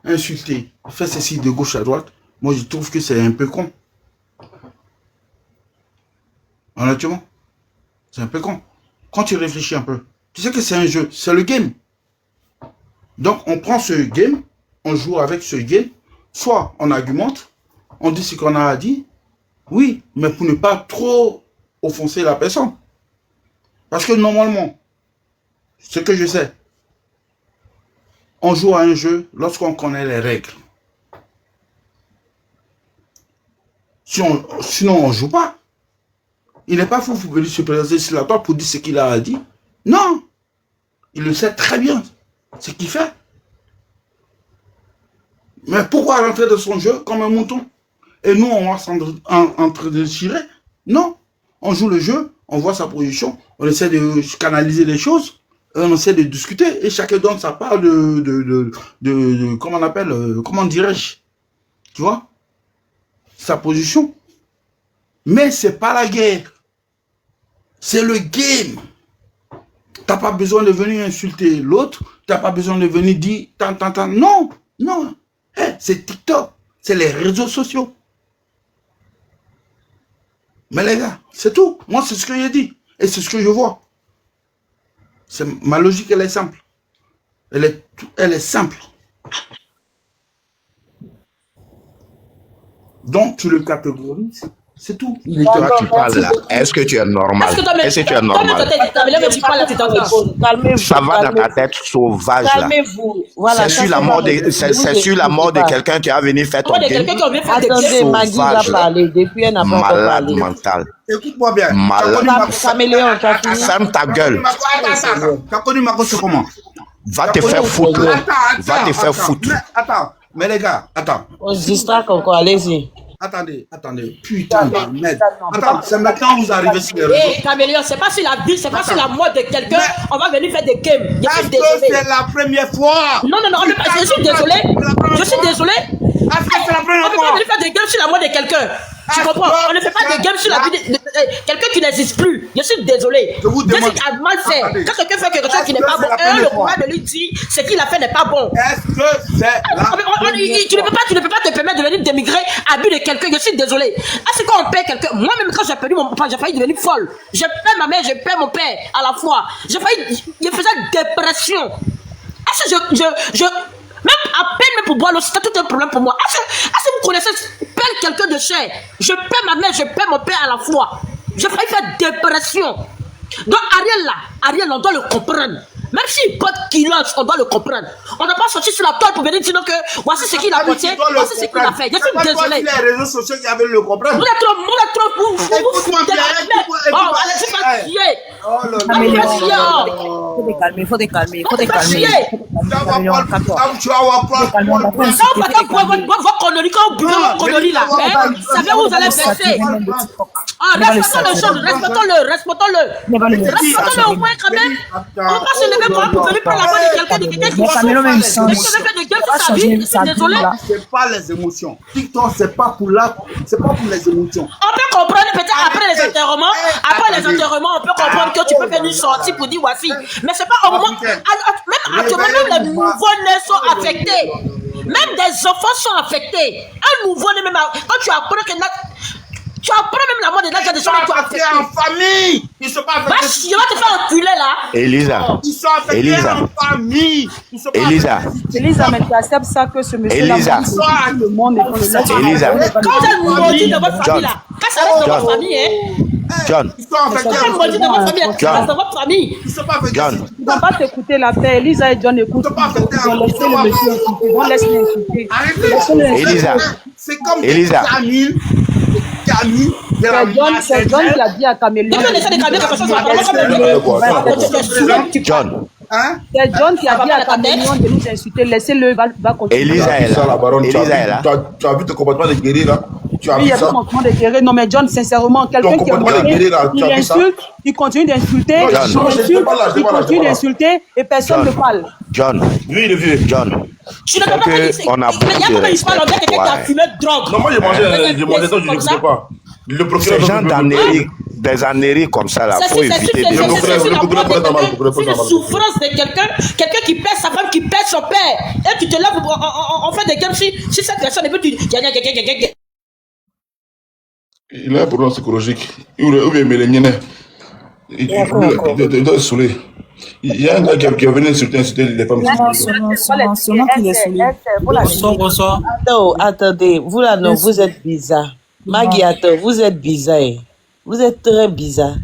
insulter, faire ceci de gauche à droite, moi je trouve que c'est un peu con. Honnêtement, c'est un peu con. Quand tu réfléchis un peu, tu sais que c'est un jeu, c'est le game. Donc on prend ce game, on joue avec ce game, soit on argumente, on dit ce qu'on a à dire, oui, mais pour ne pas trop offenser la personne. Parce que normalement, ce que je sais, on joue à un jeu lorsqu'on connaît les règles. Sinon, on ne joue pas. Il n'est pas fou pour venir se présenter sur la table pour dire ce qu'il a à dire. Non, il le sait très bien, ce qu'il fait. Mais pourquoi rentrer dans son jeu comme un mouton? Et nous, on va en train de tirer? Non, on joue le jeu, on voit sa position, on essaie de canaliser les choses, on essaie de discuter, et chacun donne sa part comment on appelle, comment dirais-je, tu vois, sa position. Mais c'est pas la guerre, c'est le game. T'as pas besoin de venir insulter l'autre, t'as pas besoin de venir dire tant. Non, non, c'est TikTok, c'est les réseaux sociaux. Mais les gars, c'est tout. Moi, c'est ce que j'ai dit. Et c'est ce que je vois. Ma logique, elle est simple. Elle est simple. Donc, tu le catégorises. C'est tout. Toi, tu parles là. Est-ce que tu es normal? Est-ce que tu es normal? Ça va dans ta tête sauvage là. Calmez-vous. Voilà, c'est sur la mort de quelqu'un qui a venu faire ton game. Attendez, Maggie va parler. Depuis, elle n'a pas encore parlé. Malade mental. Écoute-moi bien. Malade. Caméléon, tu as fini? Ferme ta gueule. Tu as connu Marco, c'est comment? Va te faire foutre. Va te faire foutre. Attends, mais les gars, attends. On se distraque encore, allez-y. Attendez, putain de merde. Attends, c'est maintenant que vous arrivez sur les réseaux. Eh, Caméléon, c'est pas sur la vie, c'est pas sur la mort de quelqu'un, on va venir faire des games. Est-ce que c'est la première fois? Non, je suis désolé. Je suis désolé. Est-ce que c'est la première fois? On va venir faire des games sur la mort de quelqu'un. Tu comprends? On ne fait pas des games sur la vie de quelqu'un qui n'existe plus. Je suis désolé. Je suis à mal fait. Quand quelqu'un fait quelque chose qui n'est pas bon, le courage de lui dire ce qu'il a fait n'est pas bon. Est-ce que c'est tu ne peux pas te permettre de venir démigrer à but de quelqu'un. Je suis désolé. Est-ce qu'on perd quelqu'un? Moi-même, quand j'ai perdu mon papa, j'ai failli devenir folle. Je perds ma mère, je perds mon père à la fois. Je faisais dépression. Est-ce que même à peine pour boire l'eau, c'était tout un problème pour moi. Est-ce que vous connaissez, perdre quelqu'un de cher? Je perds ma mère, je perds mon père à la fois. J'ai failli faire dépression. Donc Ariel, on doit le comprendre. Même s'il porte kilomètres, on doit le comprendre. On n'a pas sorti sur la toile pour venir dire que voici ce qu'il a porté, voici ce qu'il a fait. Je suis désolé. Les réseaux sociaux qui avaient le comprendre. Vous êtes trop fou. Écoute-moi bien. Oh, allez, c'est pas chier. Faut te calmer. Tu vas avoir vos conneries, quand vous buvez vos conneries là, savez où vous allez baisser. Respectons-le. Respectons-le au moins quand même. On va pas se lever pour venir par la voix de quelqu'un qui désolé. C'est pas les émotions. TikTok, c'est pas pour les émotions. On peut comprendre peut-être après les enterrements. Après les enterrements, on peut comprendre que tu peux faire une sortie pour dire voici. Mais c'est pas au moment. Même actuellement, même les nouveaux-nés sont affectés. Même des enfants sont affectés. Un nouveau-né, même quand tu apprends que tu apprends même la mort de l'âge de gens qui sont affectés en famille. Ils sont pas affectés. Je vais te faire enculer là. Elisa. Ils sont affectés en famille. Elisa, mais tu acceptes ça que ce monsieur là, le monde est dans le lac. Elisa. Quand vous êtes maudit dans votre famille là, quand ça reste dans votre famille, John. Ils sont affectés. Quand vous êtes maudit dans votre famille, ça reste dans votre famille. Ils sont pas affectés. John. Ils ne vont pas t'écouter la paix. Elisa et John écoutent. Ils vont laisser le monsieur insulter. Ils vont laisser l'insulter. Elisa. C'est comme Elisa. qui a mis de la masse C'est John qui a dit à Caméléon. Depuis on essaie de calmer quelque chose, John. Hein? C'est John qui a dit à Caméléon de nous insulter. Laissez-le, va continuer. Elisa est Ça, la là. baronne, Elisa est là. tu as vu ton comportement de guérir là? Tu as Oui, il vu y a ça? pas comportement de guérir. Non, mais John, sincèrement, quelqu'un qui est comportement de guérir, là, tu il as vu ça? insulte, il continue d'insulter, Non, il John. insulte, Je sais pas là, je sais il pas là, je sais continue pas là. d'insulter et personne ne John. parle. John. Lui, il est vieux. John. Tu ne peux pas que dire on a il y a beaucoup de comment il parle, on dirait quelqu'un qui a Ouais. fumé de drogue. Non, moi, j'ai mangé ça, je n'écoutais pas. Le procureur. Ces gens des annéries comme ça, là, faut éviter de... C'est une souffrance de quelqu'un qui perd sa femme, qui perd son père. Et tu te lèves en fait des comme si cette personne, et puis tu... Il a un problème psychologique. Ou bien mélénienne. Il doit être saoulé. Il y a un gars qui est venu insulter les femmes. Sûrement qu'il est saoulé. Bonsoir. Attendez, vous là, non, vous êtes bizarre. Maggie, attends, vous êtes bizarre. Vous êtes très bizarre.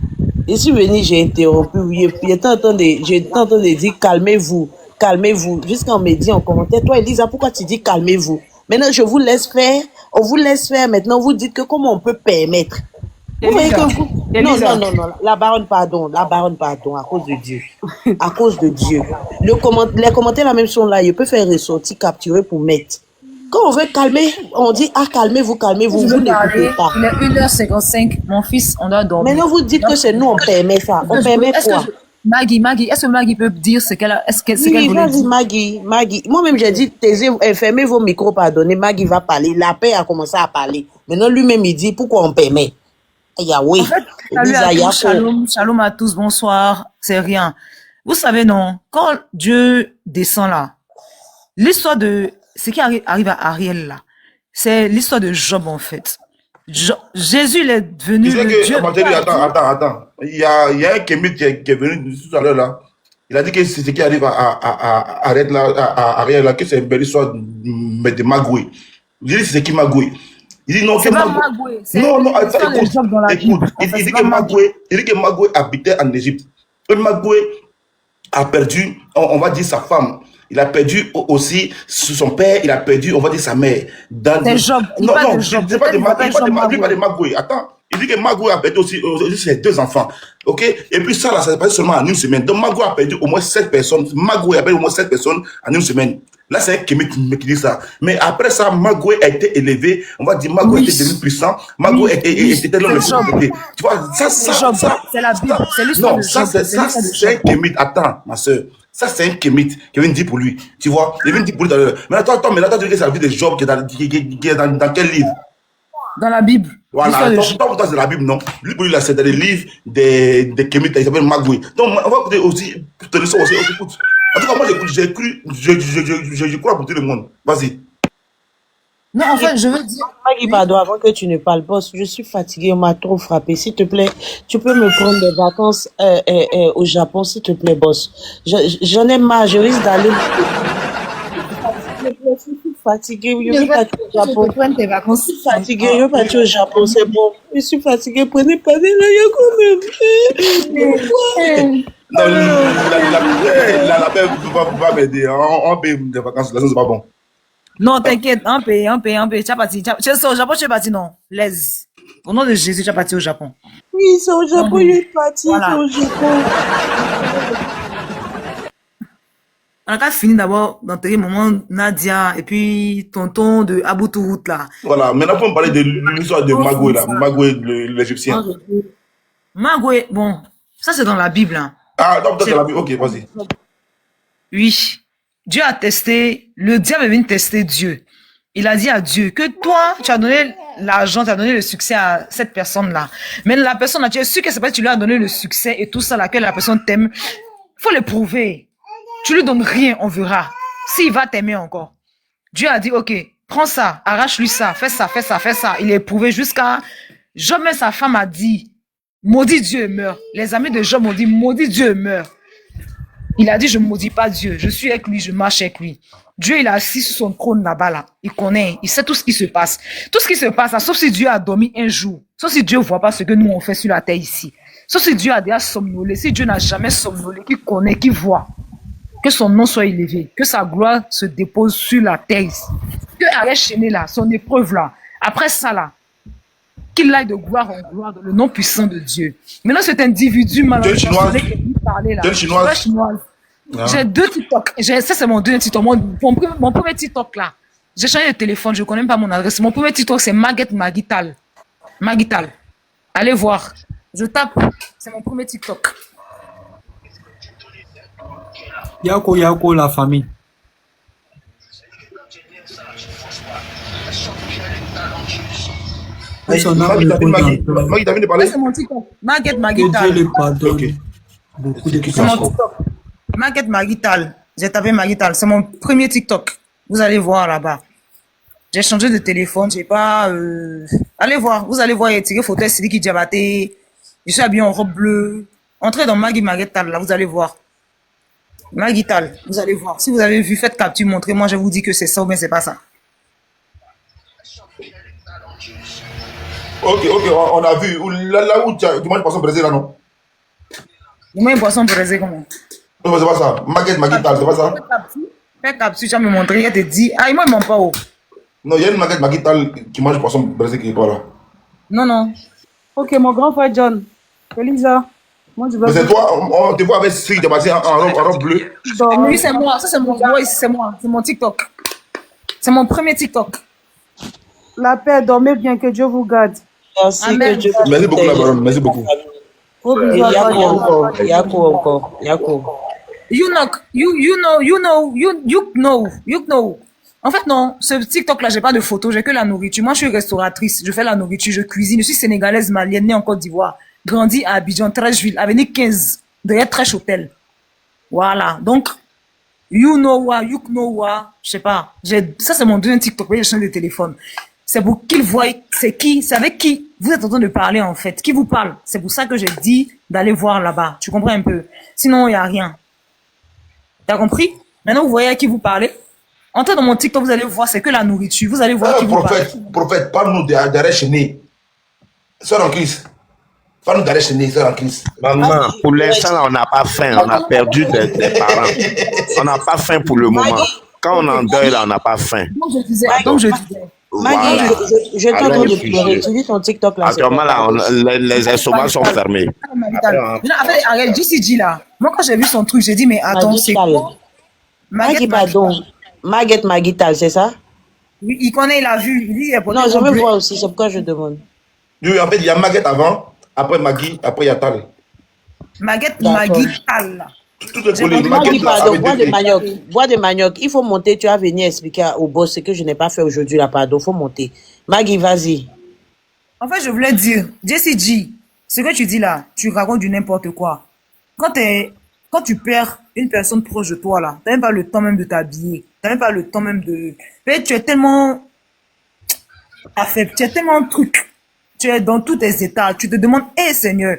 Je suis venu, j'ai interrompu. J'étais en train de dire calmez-vous, calmez-vous. Jusqu'à on me dit en commentaire, toi Elisa, pourquoi tu dis calmez-vous? Maintenant, je vous laisse faire. On vous laisse faire. Maintenant, vous dites que comment on peut permettre. Vous voyez que vous... Non, la baronne, pardon, à cause de Dieu. À cause de Dieu. Les commentaires, la même chose là, il peut faire ressortir, capturer pour mettre. Quand on veut calmer, on dit, calmez-vous, vous n'écoutez pas. Il est 1h55, mon fils, on doit dormir. Maintenant, vous dites que c'est nous, on permet ça. On permet quoi? Maggie, est-ce que Maggie peut dire ce qu'elle voulait dire? Maggie. Moi-même, j'ai dit, fermez vos micros, pardonnez. Maggie va parler. La paix a commencé à parler. Maintenant, lui-même, il dit, pourquoi on permet? Yahweh. En fait, salut à tous, shalom à tous, bonsoir, c'est rien. Vous savez, non, quand Dieu descend là, l'histoire de ce qui arrive à Ariel là, c'est l'histoire de Job en fait. Jésus il est venu. Tu sais que, attends. Il y a un kémite qui est venu tout à l'heure là. Il a dit que c'est ce qui arrive à Ariel là, que c'est une belle histoire de Magoué. Il dit c'est qui Magoué. Il dit non, que Magoué. Non, attends, écoute. Il dit que Magoué habitait en Égypte. Et Magoué a perdu, on va dire, sa femme. Il a perdu aussi son père, il a perdu, on va dire, sa mère. C'est Job. Non, je ne sais pas de Magoué. Attends, il dit que Magoué a perdu aussi ses 2 enfants. Ok? Et puis ça, là, ça s'est passé seulement en 1 semaine. Donc Magoué a perdu au moins 7 personnes. Magoué a perdu au moins 7 personnes en 1 semaine. Là, c'est un Kémite qui dit ça. Mais après ça, Magoué a été élevé. On va dire, Magoué était devenu puissant. Magoué était dans le côté. Tu vois, ça. C'est la Bible. C'est l'histoire de Job. Ça, c'est un Kémite. Attends, ma soeur. Ça, c'est un kémite qui vient dire pour lui. Tu vois, il vient dire pour lui. Mais attends, tu dis que c'est la vie de Job qui est dans quel livre? Dans la Bible. Voilà, toi, c'est la Bible, non? Lui, pour lui, là, c'est dans les livres des kémites, il s'appelle Magoué. Donc, on va écouter aussi, te laisser aussi, écoute. En tout cas, moi, j'ai cru, je crois pour tout le monde. Vas-y. Non, en fait, je veux dire... Maggie, pardon, avant que tu ne parles, boss, je suis fatiguée, on m'a trop frappé. S'il te plaît, tu peux me prendre des vacances au Japon, s'il te plaît, boss. J'en ai marre, je risque d'aller... Je suis fatiguée, je vais partir au Japon. Je prendre tes vacances. Je suis fatiguée, je vais partir au Japon, c'est bon. Je suis fatiguée, prenez pas des là, Non, la paix va m'aider. On paye des vacances, là, c'est pas bon. Non, t'inquiète, on paye. Tu es parti. Tu es au Japon, tu es parti, non. Laisse. Au nom de Jésus, tu es parti au Japon. Oui, c'est au Japon, je suis parti, voilà. C'est au Japon. On a fini d'abord d'enterrer maman Nadia et puis tonton de Abou-Tourout là. Voilà, maintenant pour me parler de l'histoire de Magoué là, Magoué l'Égyptien. Magoué, bon, ça c'est dans la Bible. Hein. Ah, donc dans la Bible, ok, vas-y. Oui, Dieu a testé, le diable est venu tester Dieu. Il a dit à Dieu que toi, tu as donné l'argent, tu as donné le succès à cette personne-là. Mais la personne-là, tu es sûr que c'est pas que tu lui as donné le succès et tout ça, là, que la personne t'aime. Il faut le prouver. Tu lui donnes rien, on verra. S'il va t'aimer encore. Dieu a dit, ok, prends ça, arrache-lui ça, fais ça. Il est éprouvé jusqu'à... Job et sa femme a dit, maudit Dieu et meurt. Les amis de Job ont dit, maudit Dieu et meurt. Il a dit, je ne maudis pas Dieu, je suis avec lui, je marche avec lui. Dieu, il est assis sur son trône là-bas, là. Il connaît, il sait tout ce qui se passe. Tout ce qui se passe, là, sauf si Dieu a dormi un jour. Sauf si Dieu ne voit pas ce que nous on fait sur la terre ici. Sauf si Dieu a déjà somnolé. Si Dieu n'a jamais somnolé, qui connaît, qui voit. Que son nom soit élevé, que sa gloire se dépose sur la terre ici. Que Ariel Chené là, son épreuve là, après ça là, qu'il aille de gloire en gloire dans le nom puissant de Dieu. Maintenant, cet individu malheureusement qui est venu parler là. Chinoise. J'ai 2 TikTok. Ça, c'est mon deuxième TikTok. Mon premier TikTok là. J'ai changé de téléphone, je ne connais même pas mon adresse. Mon premier TikTok, c'est Magital. Allez voir. Je tape. C'est mon premier TikTok. Yako, la famille. C'est mon TikTok. Magital. Que Dieu le pardonne. Beaucoup de C'est mon TikTok. Magital. J'ai tapé Magital. C'est mon premier TikTok. Vous allez voir là-bas. J'ai changé de téléphone. J'ai pas. Allez voir. Vous allez voir. Il y a tiré photo Sidiki Diabaté. Je suis habillé en robe bleue. Entrez dans Magital. Là, vous allez voir. Magital. Vous allez voir. Si vous avez vu, faites capture, montrez-moi. Je vous dis que c'est ça ou bien c'est pas ça. Ok, on a vu. Là où tu manges poisson braisé, là, non? Vous mangez poisson braisé comment? Non, c'est pas ça. Magital, c'est pas ça? Fais capture, tu vas me montrer. Il te dit. Ah, moi, il ment pas. Oh. Non, il y a une Magital qui mange poisson braisé qui est pas là. Non. Ok, mon grand frère John. Elisa. Moi, je vais. Mais c'est toi, on te voit avec ce qui est passé en robe bleue. Oui, c'est moi. Ça, c'est mon voice, c'est moi. C'est mon TikTok. C'est mon premier TikTok. La paix, dormez bien, que Dieu vous garde. Merci, Amen. que Dieu vous Merci beaucoup, la baronne. Merci beaucoup. Et Yako encore. You know. En fait, non, ce TikTok-là, j'ai pas de photos, j'ai que la nourriture. Moi, je suis restauratrice, je fais la nourriture, je cuisine. Je suis sénégalaise, malienne, née en Côte d'Ivoire, grandie à Abidjan, Trècheville, avenue 15, derrière Trèche Hôtel. Voilà. Donc, you know what, je sais pas. Ça, c'est mon deuxième TikTok, j'ai changé de téléphone. C'est pour qu'ils voient, c'est qui, c'est avec qui vous êtes en train de parler, en fait. Qui vous parle. C'est pour ça que j'ai dit d'aller voir là-bas. Tu comprends un peu? Sinon, il y a rien. T'as compris? Maintenant, vous voyez à qui vous parlez? Entrez dans mon TikTok, vous allez voir, c'est que la nourriture. Vous allez voir qui vous parle. Prophète, parle-nous d'arrêt chéné. Sœur en Christ. Parle-nous d'arrêt chéné, sœur en Christ. Maman, pour l'instant, là, on n'a pas faim. On a perdu des parents. On n'a pas faim pour le moment. Quand on en deuil, là, on n'a pas faim. Donc, je disais. Maggie, Voilà. je t'entends de pleurer. Tu dis ton TikTok là. Actuellement, là, les instruments sont fermés. Arrête, JCG là. Moi, quand j'ai vu son truc, j'ai dit, mais attends, c'est quoi? Maggie, pardon. Magital, c'est ça? Oui, il connaît, il a vu. Il dit, non, je veux voir aussi, c'est pourquoi je demande. Oui, en fait, il y a Maguette avant, après Maggie, après il y a Tal. Maguette, Tal. Maggie, pardon, bois de manioc. Il faut monter, tu vas venir expliquer au boss ce que je n'ai pas fait aujourd'hui là, pardon, il faut monter. Maggie, vas-y. En fait, je voulais dire, JCG, ce que tu dis là, tu racontes du n'importe quoi. Quand tu perds une personne proche de toi là, t'as même pas le temps même de t'habiller, t'as même pas le temps même de... Peut-être tu es tellement affecté, tu es tellement truc, tu es dans tous tes états, tu te demandes, hé Seigneur,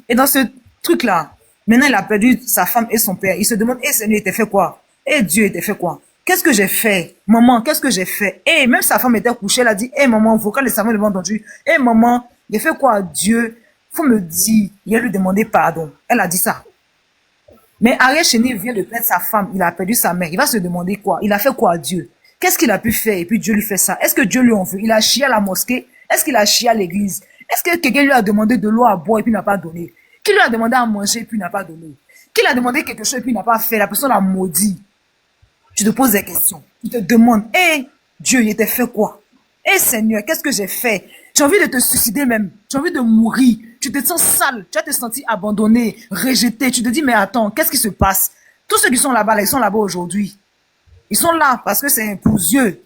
et dans ce truc là, maintenant il a perdu sa femme et son père, il se demande, hé Seigneur, il t'a fait quoi? Hé Dieu, il t'a fait quoi? Qu'est-ce que j'ai fait? Maman, qu'est-ce que j'ai fait? Et même sa femme était couchée, elle a dit, hé maman, vocal et sa femme l'ont entendu, hé maman, il a fait quoi à Dieu? Faut me dire, il a lui demandé pardon. Elle a dit ça. Mais Ariel Chéné vient de perdre sa femme, il a perdu sa mère, il va se demander quoi? Il a fait quoi à Dieu? Qu'est-ce qu'il a pu faire et puis Dieu lui fait ça? Est-ce que Dieu lui en veut? Il a chié à la mosquée? Est-ce qu'il a chié à l'église? Est-ce que quelqu'un lui a demandé de l'eau à boire et puis n'a pas donné? Qui lui a demandé à manger et puis n'a pas donné? Qui lui a demandé quelque chose et puis n'a pas fait? La personne l'a maudit. Tu te poses des questions. Tu te demandes, hé, Dieu, il t'a fait quoi? Hé Seigneur, qu'est-ce que j'ai fait? J'ai envie de te suicider même. J'ai envie de mourir. Tu te sens sale. Tu vas te sentir abandonné, rejeté. Tu te dis, mais attends, qu'est-ce qui se passe? Tous ceux qui sont là-bas, ils sont là-bas aujourd'hui. Ils sont là parce que c'est pour Dieu.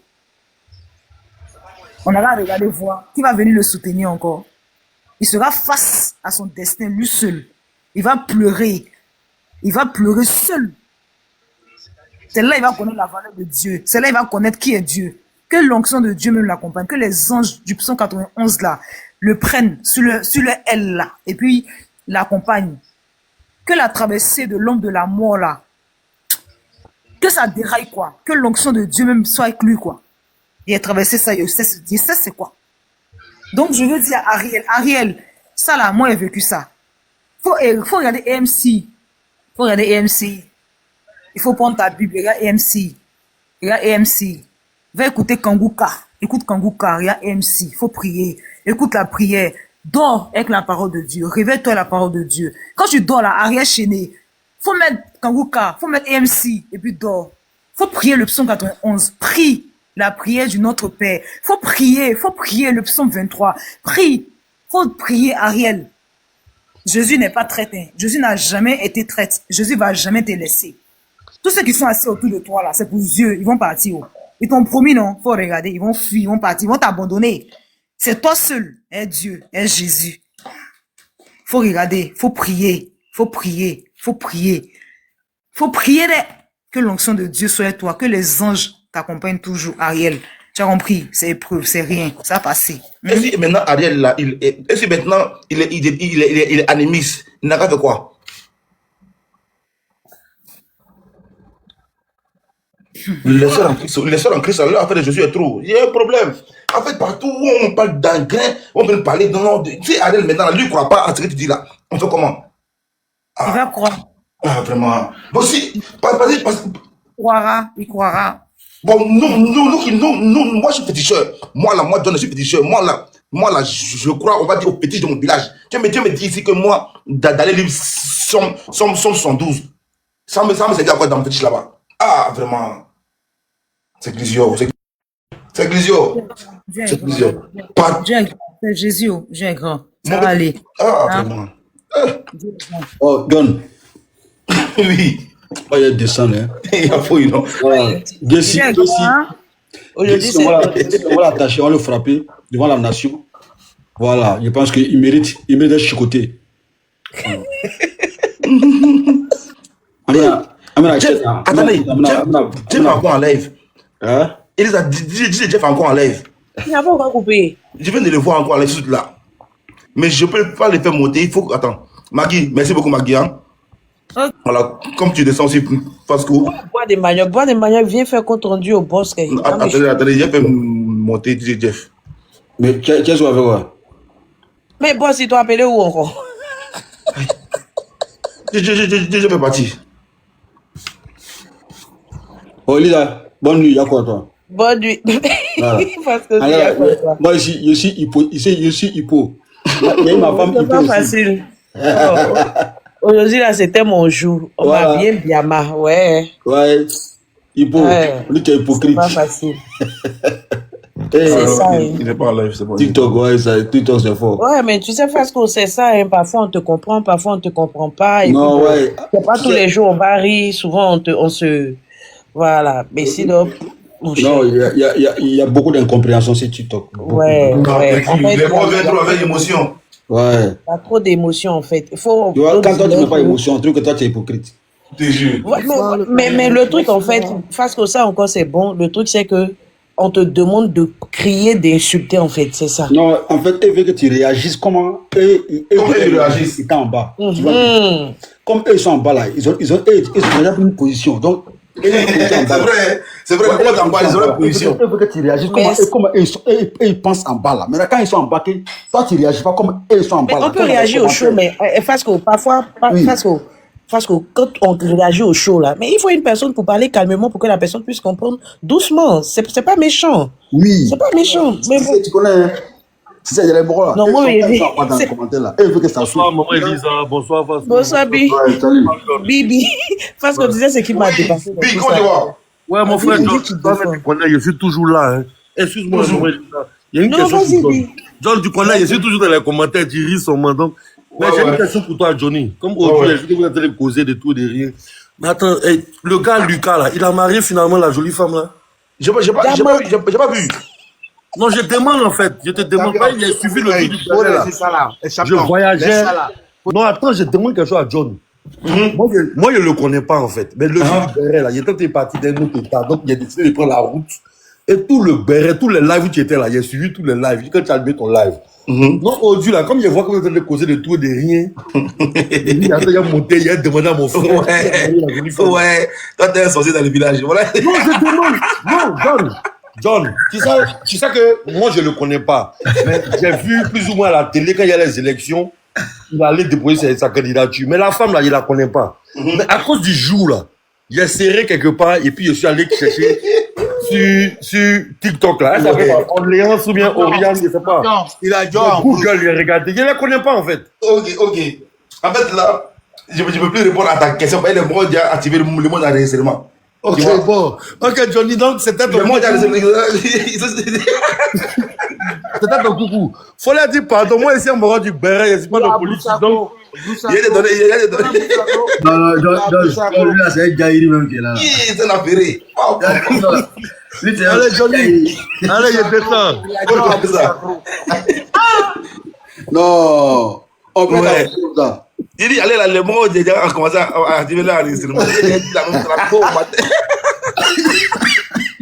On a là à regarder voir. Qui va venir le soutenir encore? Il sera face à son destin, lui seul. Il va pleurer. Il va pleurer seul. C'est là il va connaître la valeur de Dieu. C'est là il va connaître qui est Dieu. Que l'onction de Dieu même l'accompagne. Que les anges du psaume 91 là le prennent sur le L là. Et puis l'accompagnent. Que la traversée de l'homme de la mort là. Que ça déraille quoi. Que l'onction de Dieu même soit avec lui quoi. Il a traversé ça, il sait c'est quoi. Donc je veux dire à Ariel, ça là, moi j'ai vécu ça. Faut regarder AMC. Faut regarder AMC. Il faut prendre ta Bible, regarde AMC. Regarde AMC. Va écouter Kangouka. Écoute Kangouka, regarde AMC. Il faut prier. écoute la prière, dors avec la parole de Dieu, réveille-toi avec la parole de Dieu. Quand tu dors là, Ariel Chéné, faut mettre Kanguka, faut mettre EMC, et puis dors. Faut prier le psaume 91, prie la prière du Notre Père. Faut prier le psaume 23, prie, faut prier Ariel. Jésus n'est pas traître, hein. Jésus n'a jamais été traître, Jésus va jamais te laisser. Tous ceux qui sont assis autour de toi là, c'est pour Dieu, ils vont partir. Oh. Ils t'ont promis, non? Faut regarder, ils vont fuir, ils vont partir, ils vont t'abandonner. C'est toi seul, hein, Dieu, hein, Jésus. Faut regarder, faut prier, faut prier, faut prier. Faut prier que l'onction de Dieu soit avec toi, que les anges t'accompagnent toujours. Ariel, tu as compris, c'est épreuve, c'est rien, ça va passer. Et si maintenant Ariel là, il est animiste, il n'a qu'à faire quoi? Les sœurs en Christ, leur affaire de Jésus est trop. Il y a un problème. En fait, partout où on parle d'engrais, on peut parler tu sais, Ariel maintenant, lui ne croit pas à ce que tu dis là. On fait comment? Il va croire. Ah, vraiment. Bon, si, Il croira. Bon, moi je suis féticheur. Moi, John, je suis féticheur. Moi là, je crois, on va dire, au fétiche de mon village. Dieu me dit ici que moi, d'aller lire Somme 72. Ça me sert à quoi dans mon fétiche là-bas? Ah, vraiment. C'est Glizio. C'est Glizio. C'est Glizio. C'est Jésus, Dieu est grand. Ça va aller. Ah, vraiment. Oh, John. Oui. Oh, il y a des sangs, hein. Il y a fouille, non? Aujourd'hui, on va l'attacher, on va le frapper devant la nation. Voilà, je pense qu'il mérite d'être chicoté. Attendez, Jeff est encore en live. Hein? Jeff est encore en live. Il n'a pas encore coupé. Je viens de le voir encore en live là. Mais je ne peux pas le faire monter. Il faut. Attends. Maggie, merci beaucoup, Maggie. Hein? Voilà, comme tu descends aussi, Fasco. Bois des maniocs, viens faire compte rendu au boss. Attendez, j'ai fait monter Jeff. Mais qu'est-ce qu'on va faire quoi? Mais boss, il doit appeler où encore? Je vais partir. Oh, Lisa, bonne nuit, y'a quoi toi? Bonne nuit. Voilà. Parce que c'est à quoi toi? Moi, je suis hippo. Il y a ma femme c'est hippo pas aussi. facile. Aujourd'hui, là, c'était mon jour. On m'a bien ma. Ouais. Ouais. Hippo. Lui qui est hypocrite. C'est pas facile. C'est ça. Il n'est pas en live, c'est bon. TikTok, TikTok, c'est fort. Ouais, mais tu sais, parce que c'est ça, hein. Parfois on te comprend, parfois on te comprend pas. Et non, puis, ouais. C'est pas tous les jours on va rire, souvent on se. Voilà. Mais sinon. Non, il y a beaucoup d'incompréhension sur TikTok. Ouais. En fait, les mots viennent trop avec émotion. Ouais. Pas trop d'émotion en fait. Il faut. Tu vois, quand toi tu n'as pas émotion, on trouve que toi tu es hypocrite. Ouais, mais le truc en fait, parce que ça encore c'est bon. Le truc c'est que on te demande de crier, d'insulter en fait, c'est ça. Non, en fait, ils veulent que tu réagisses comment eux réagissent, ils sont en bas. Tu vois, comme eux ils sont en bas là, ils ont déjà pris une position. Donc, c'est vrai, quand ils en bas, ils ont une position. Ils veulent que tu réagisses comment ils pensent en bas là. Mais quand ils sont en bas, toi tu réagis pas comme eux ils sont en bas là. On peut réagir au show, mais parce que parfois, parce que quand on réagit au show là, mais il faut une personne pour parler calmement pour que la personne puisse comprendre doucement. C'est pas méchant. Oui. C'est pas méchant. Mais bon. Tu connais. C'est ça, il y a les bras là. Non, moi, ils sont dans les commentaires là. Ils veulent que ça soit. Bonsoir, maman Elisa. Bonsoir, Fasco. Bonsoir, Bi. Salut. Bibi. Parce qu'on disait ce qui m'a dépassé. Bi, comment tu vas? Ouais, mon frère, John, tu connais, je suis toujours là. Hein. Excuse-moi, maman Elisa. Il y a une question pour toi. John, tu connais, je suis toujours dans les commentaires, tu ris son nom. Donc, mais j'ai une question pour toi, Johnny. Comme aujourd'hui, je vous êtes en train de causer de tout, de rien. Mais attends, le gars Lucas, là, il a marié finalement la jolie femme, là? J'ai pas vu. Non, je demande, en fait. Je te demande pas, il a suivi le truc du béret, là. Je voyageais. Non, attends, je demande quelque chose à John. Moi, je le connais pas, en fait. Mais le truc du béret, là, il était parti d'un autre état. Donc, il a décidé de prendre la route. Et tout le béret, tous les lives où tu étais là, il a suivi tous les lives. Quand tu as allumé ton live. Donc, aujourd'hui, là, comme je vois que vous êtes en train de causer de tout et de rien, il a monté, il a demandé à mon frère. Ouais, toi, t'es un sorcier dans le village. Voilà. Non, je demande. Non, John, tu sais que moi, je le connais pas. Mais j'ai vu plus ou moins à la télé, quand il y a les élections, il allait déposer sa candidature. Mais la femme, là, je la connais pas. Mais à cause du jour, là, il a serré quelque part et puis je suis allé chercher sur TikTok là. Elle s'appelle Orléans ou bien Oriane, je sais pas. Non, il a déjà. Google, il a regardé. Je ne la connais pas en fait. Ok. En fait, là, je ne peux plus répondre à ta question. Le monde a déjà activé le mode d'enregistrement. Ok, bon. Ok, Johnny, donc c'était ton coucou. C'était ton coucou. Faut leur dire pardon. Moi, ici, on m'aura du béret. Je ne suis pas de politique. Donc, il y a des données. Non, là, c'est un Gaïri même qui est là. C'est un affairé. Allez, Johnny. Allez, il descend. Non. On peut faire ça. Il dit, allez là, le monde a commencé à activer l'enregistrement. Je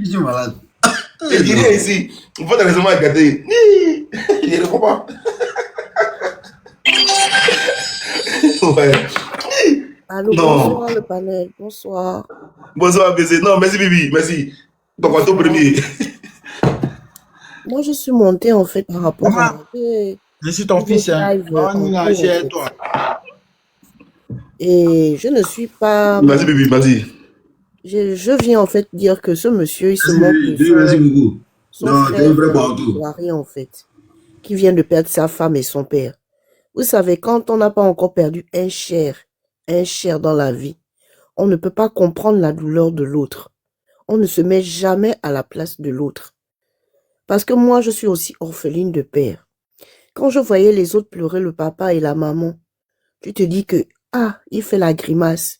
suis malade. Il dit ici, il faut l'enregistrement regarder. Il ne répond pas. Ouais. Allô, bonsoir le panel, bonsoir. Bonsoir, BC. Non, merci, Bibi, merci. Donc, on est premier. Moi, je suis montée en fait par rapport à. Je suis ton fils, hein. Toi. Et je ne suis pas. Vas-y, Bibi, vas-y. Je viens en fait dire que ce monsieur, il se moque de son frère en fait, qui vient de perdre sa femme et son père. Vous savez, quand on n'a pas encore perdu un cher dans la vie, on ne peut pas comprendre la douleur de l'autre. On ne se met jamais à la place de l'autre. Parce que moi, je suis aussi orpheline de père. Quand je voyais les autres pleurer, le papa et la maman, tu te dis que, il fait la grimace.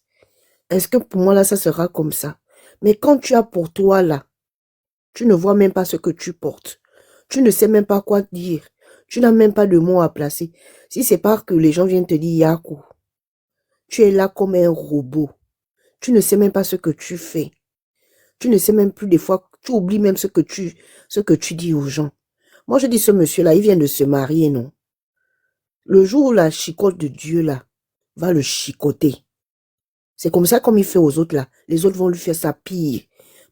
Est-ce que pour moi, là, ça sera comme ça? Mais quand tu as pour toi, là, tu ne vois même pas ce que tu portes. Tu ne sais même pas quoi dire. Tu n'as même pas de mots à placer. Si c'est pas que les gens viennent te dire Yaku, tu es là comme un robot. Tu ne sais même pas ce que tu fais. Tu ne sais même plus des fois, tu oublies même ce que tu dis aux gens. Moi, je dis ce monsieur-là, il vient de se marier, non? Le jour où la chicote de Dieu, là, va le chicoter. C'est comme ça comme il fait aux autres, là. Les autres vont lui faire ça pire.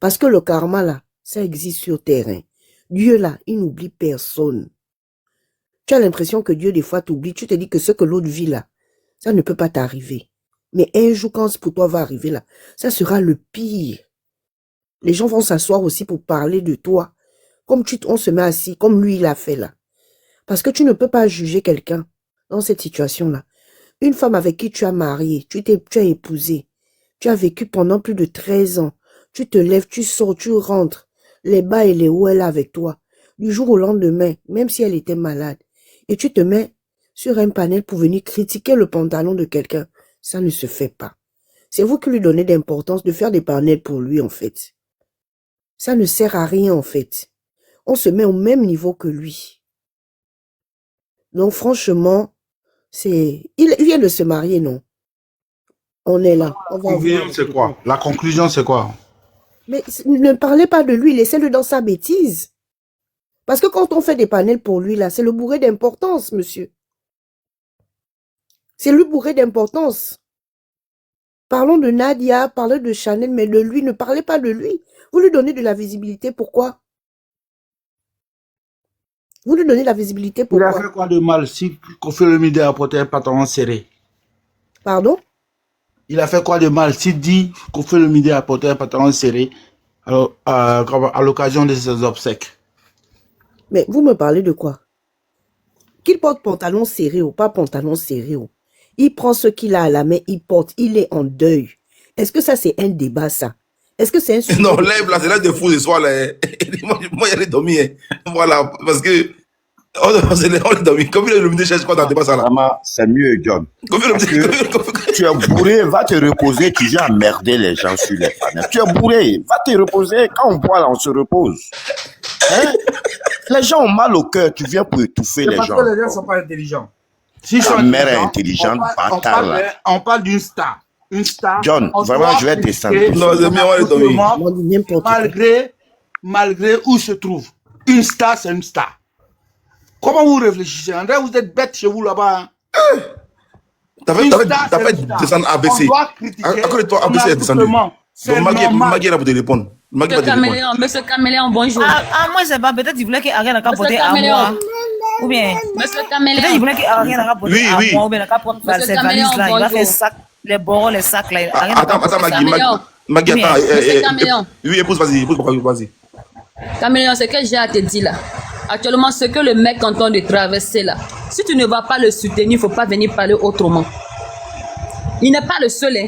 Parce que le karma, là, ça existe sur terrain. Dieu, là, il n'oublie personne. Tu as l'impression que Dieu, des fois, t'oublie. Tu te dis que ce que l'autre vit, là, ça ne peut pas t'arriver. Mais un jour, quand ce pour toi va arriver, là, ça sera le pire. Les gens vont s'asseoir aussi pour parler de toi. Comme on se met assis, comme lui, il a fait, là. Parce que tu ne peux pas juger quelqu'un dans cette situation-là. Une femme avec qui tu as marié, tu as épousé, tu as vécu pendant plus de 13 ans. Tu te lèves, tu sors, tu rentres, les bas et les hauts, elle est avec toi. Du jour au lendemain, même si elle était malade, et tu te mets sur un panel pour venir critiquer le pantalon de quelqu'un, ça ne se fait pas. C'est vous qui lui donnez d'importance de faire des panels pour lui, en fait. Ça ne sert à rien, en fait. On se met au même niveau que lui. Donc, franchement, il vient de se marier, non? On est là. On va voir. C'est quoi? La conclusion, c'est quoi? Mais ne parlez pas de lui, laissez-le dans sa bêtise. Parce que quand on fait des panels pour lui, là, c'est le bourré d'importance, monsieur. C'est le bourré d'importance. Parlons de Nadia, parlez de Chanel, mais de lui, ne parlez pas de lui. Vous lui donnez de la visibilité, pourquoi? Vous lui donnez la visibilité, pourquoi? Il a fait quoi de mal si Koffi Olomide a porté un pantalon serré? Pardon? Il a fait quoi de mal si dit Koffi Olomide a porté un pantalon serré à l'occasion de ses obsèques? Mais vous me parlez de quoi? Qu'il porte pantalon serré ou pas pantalon serré ou. Il prend ce qu'il a à la main, il porte, il est en deuil. Est-ce que ça c'est un débat, ça? Est-ce que c'est un sujet? Non, lève là, c'est là de fou ce soir là. Moi, j'allais dormir. Voilà, parce que on est dormi. Comme il est le cherche quoi dans le débat ça là. C'est mieux, John. Parce que tu es bourré, va te reposer, tu viens emmerder les gens sur les panels. Tu es bourré, va te reposer. Quand on boit là, on se repose. Hein? Les gens ont mal au cœur, tu viens pour étouffer les gens. Parce que les gens ne sont pas intelligents. Si Ta mère est intelligente, bâtard là. On parle d'une star. Une star. John, vraiment, je vais descendre. Non, c'est mieux, on est dormi. Malgré où se trouve. Une star, c'est une star. Comment vous réfléchissez? André, vous êtes bête chez vous là-bas. Hein? T'as fait descendre ABC. À côté de toi, ABC est descendu. Maggie est là pour te répondre. Monsieur Caméléon, bonjour. Moi, je sais pas. Peut-être qu'il voulait qu'Ariane n'a porté à moi. Ou bien. Monsieur Caméléon. Peut-être qu'il voulait qu'Ariane n'a porté à moi. Ou bien n'a porté ses valises là. Il va faire sac, les bords, les sacs là. Attends, Maggie, attends. Oui, épouse, vas-y. Caméléon, ce que j'ai à te dire là. Actuellement, ce que le mec est en train de traverser là, si tu ne vas pas le soutenir, il ne faut pas venir parler autrement. Il n'est pas le seul. Hein.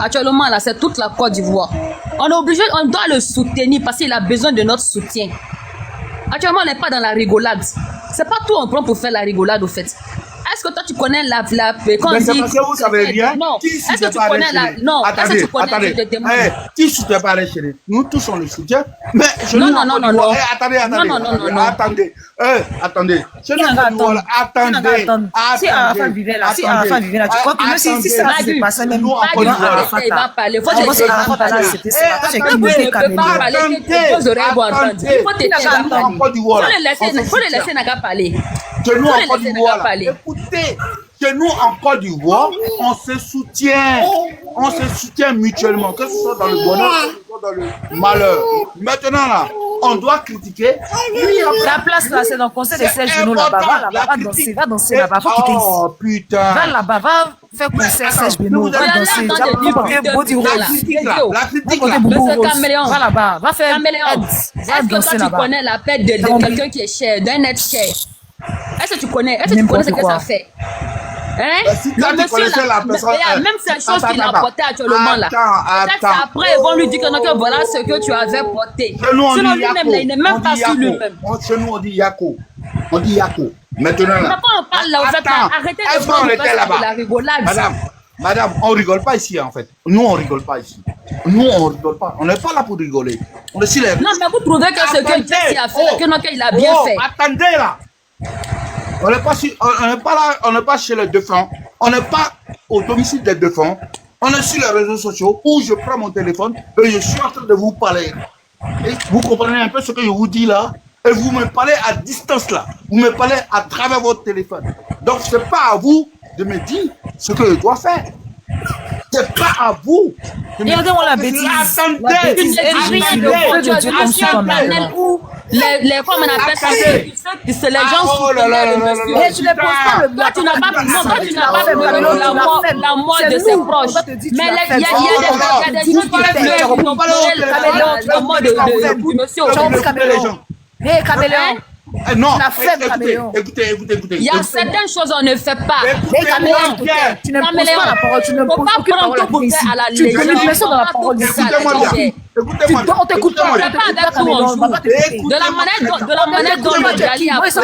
Actuellement, là, c'est toute la Côte d'Ivoire. On est obligé, on doit le soutenir parce qu'il a besoin de notre soutien. Actuellement, on n'est pas dans la rigolade. C'est pas tout on prend pour faire la rigolade, au fait. Est-ce que toi, tu connais la quand mais on c'est dit... parce que vous savez rien. Non. Qui Est-ce que tu pas connais la... Non. Est-ce que tu connais... Attendez. Qui soutient pas les chéris? Nous tous on le soutient. Mais je non. Attendez. Non. Attendez. Si Arafat vivait là, tu crois que même si ça s'est passé, même Arafat il va parler. Faut que Arafat là, c'était ça. Tu ne peux pas parler. Vos oreilles vont entendre. Il faut te taire. Faut le laisser n'a qu'à parler. Que nous en Côte d'Ivoire, écoutez, que nous en Côte d'Ivoire, on se soutient mutuellement, que ce soit dans le bonheur, que ce soit dans le malheur. Maintenant là, on doit critiquer. La place là, c'est dans le conseil des 16 genoux là-bas. Va danser là-bas, faut quitter ici. Oh putain. Va là-bas, va faire conseil 16 genoux, va danser. La critique là. Monsieur Caméléon. Va là-bas, va faire Caméléon. Est-ce que toi tu connais la perte de quelqu'un qui est cher, d'un être cher? Est-ce que tu connais ce que ça fait? Hein? Si toi, tu connaissais la personne... Même ces choses qu'il a portées actuellement là. Peut-être après, ils vont lui dire que voilà ce que tu avais porté. Sinon, lui-même, il n'est même pas sur lui-même. Chez nous, on dit Yako. Maintenant là. Mais quand on parle là, arrêtez de prendre de la rigolade. Madame, on rigole pas ici en fait. Nous, on rigole pas ici. On n'est pas là pour rigoler. On est sur les... Non, mais vous trouvez que ce que Jesse a fait, qu'il a bien fait. Attendez là. On n'est pas chez les défunts. On n'est pas au domicile des défunts. On est sur les réseaux sociaux où je prends mon téléphone et je suis en train de vous parler. Et vous comprenez un peu ce que je vous dis là? Et vous me parlez à distance là. Vous me parlez à travers votre téléphone. Donc, ce n'est pas à vous de me dire ce que je dois faire. C'est pas à vous. Regardez-moi la bêtise. Les femmes on appelle ça, c'est les gens et tu les poses pas le tu n'as pas fait la mort de ses proches. Mais il y a des gens qui pleurent la mort de monsieur. Hé, Caméléon. Non, écoutez. Il y a certaines choses on ne fait pas. Tu ne poses pas la parole, tu ne poses aucune parole à la légère. Tu ne laisses dans la parole d'ici. Écoutez-moi, on t'écoute pas. De la manière dont le Gali a fait.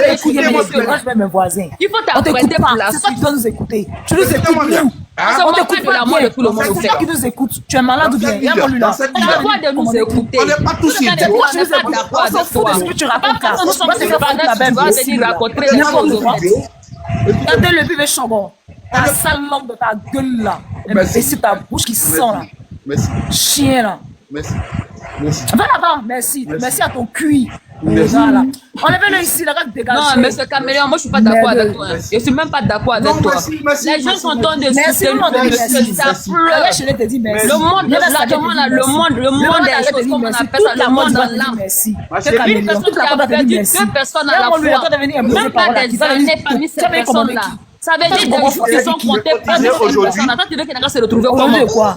Moi, je vais mes voisins. Il faut t'apprêter pour la suite. C'est toi qui dois nous écouter. Tu nous écoutes, nous. On t'écoute pas bien. C'est toi qui nous écoutes. Tu es malade ou bien? Il y a mon là. On a le droit de nous écouter. On n'est pas tous idiots. On s'en fout de ce que tu racontes là. Nous sommes la même imbécile. Regardez le bébé chambon. Ta sale langue de ta gueule là. Imbécile, ta bouche qui sent là. Chien là. Merci. Va là-bas, merci à ton cuit. Voilà. Enlevez-le ici, la regarde dégagée. Non, monsieur Caméléon, moi je suis pas d'accord avec toi. Je suis même pas d'accord avec toi. Les gens sont en train de soutenir, ça pleure. Le monde des choses, comme on appelle ça, le monde dans l'âme. Une personne qui a perdu 2 personnes à la fois, même pas des années parmi ces personnes-là. Ça veut dire des jours qui sont comptés parmi ces personnes. Attends, tu veux qu'il n'a qu'à se retrouver comment? Quoi?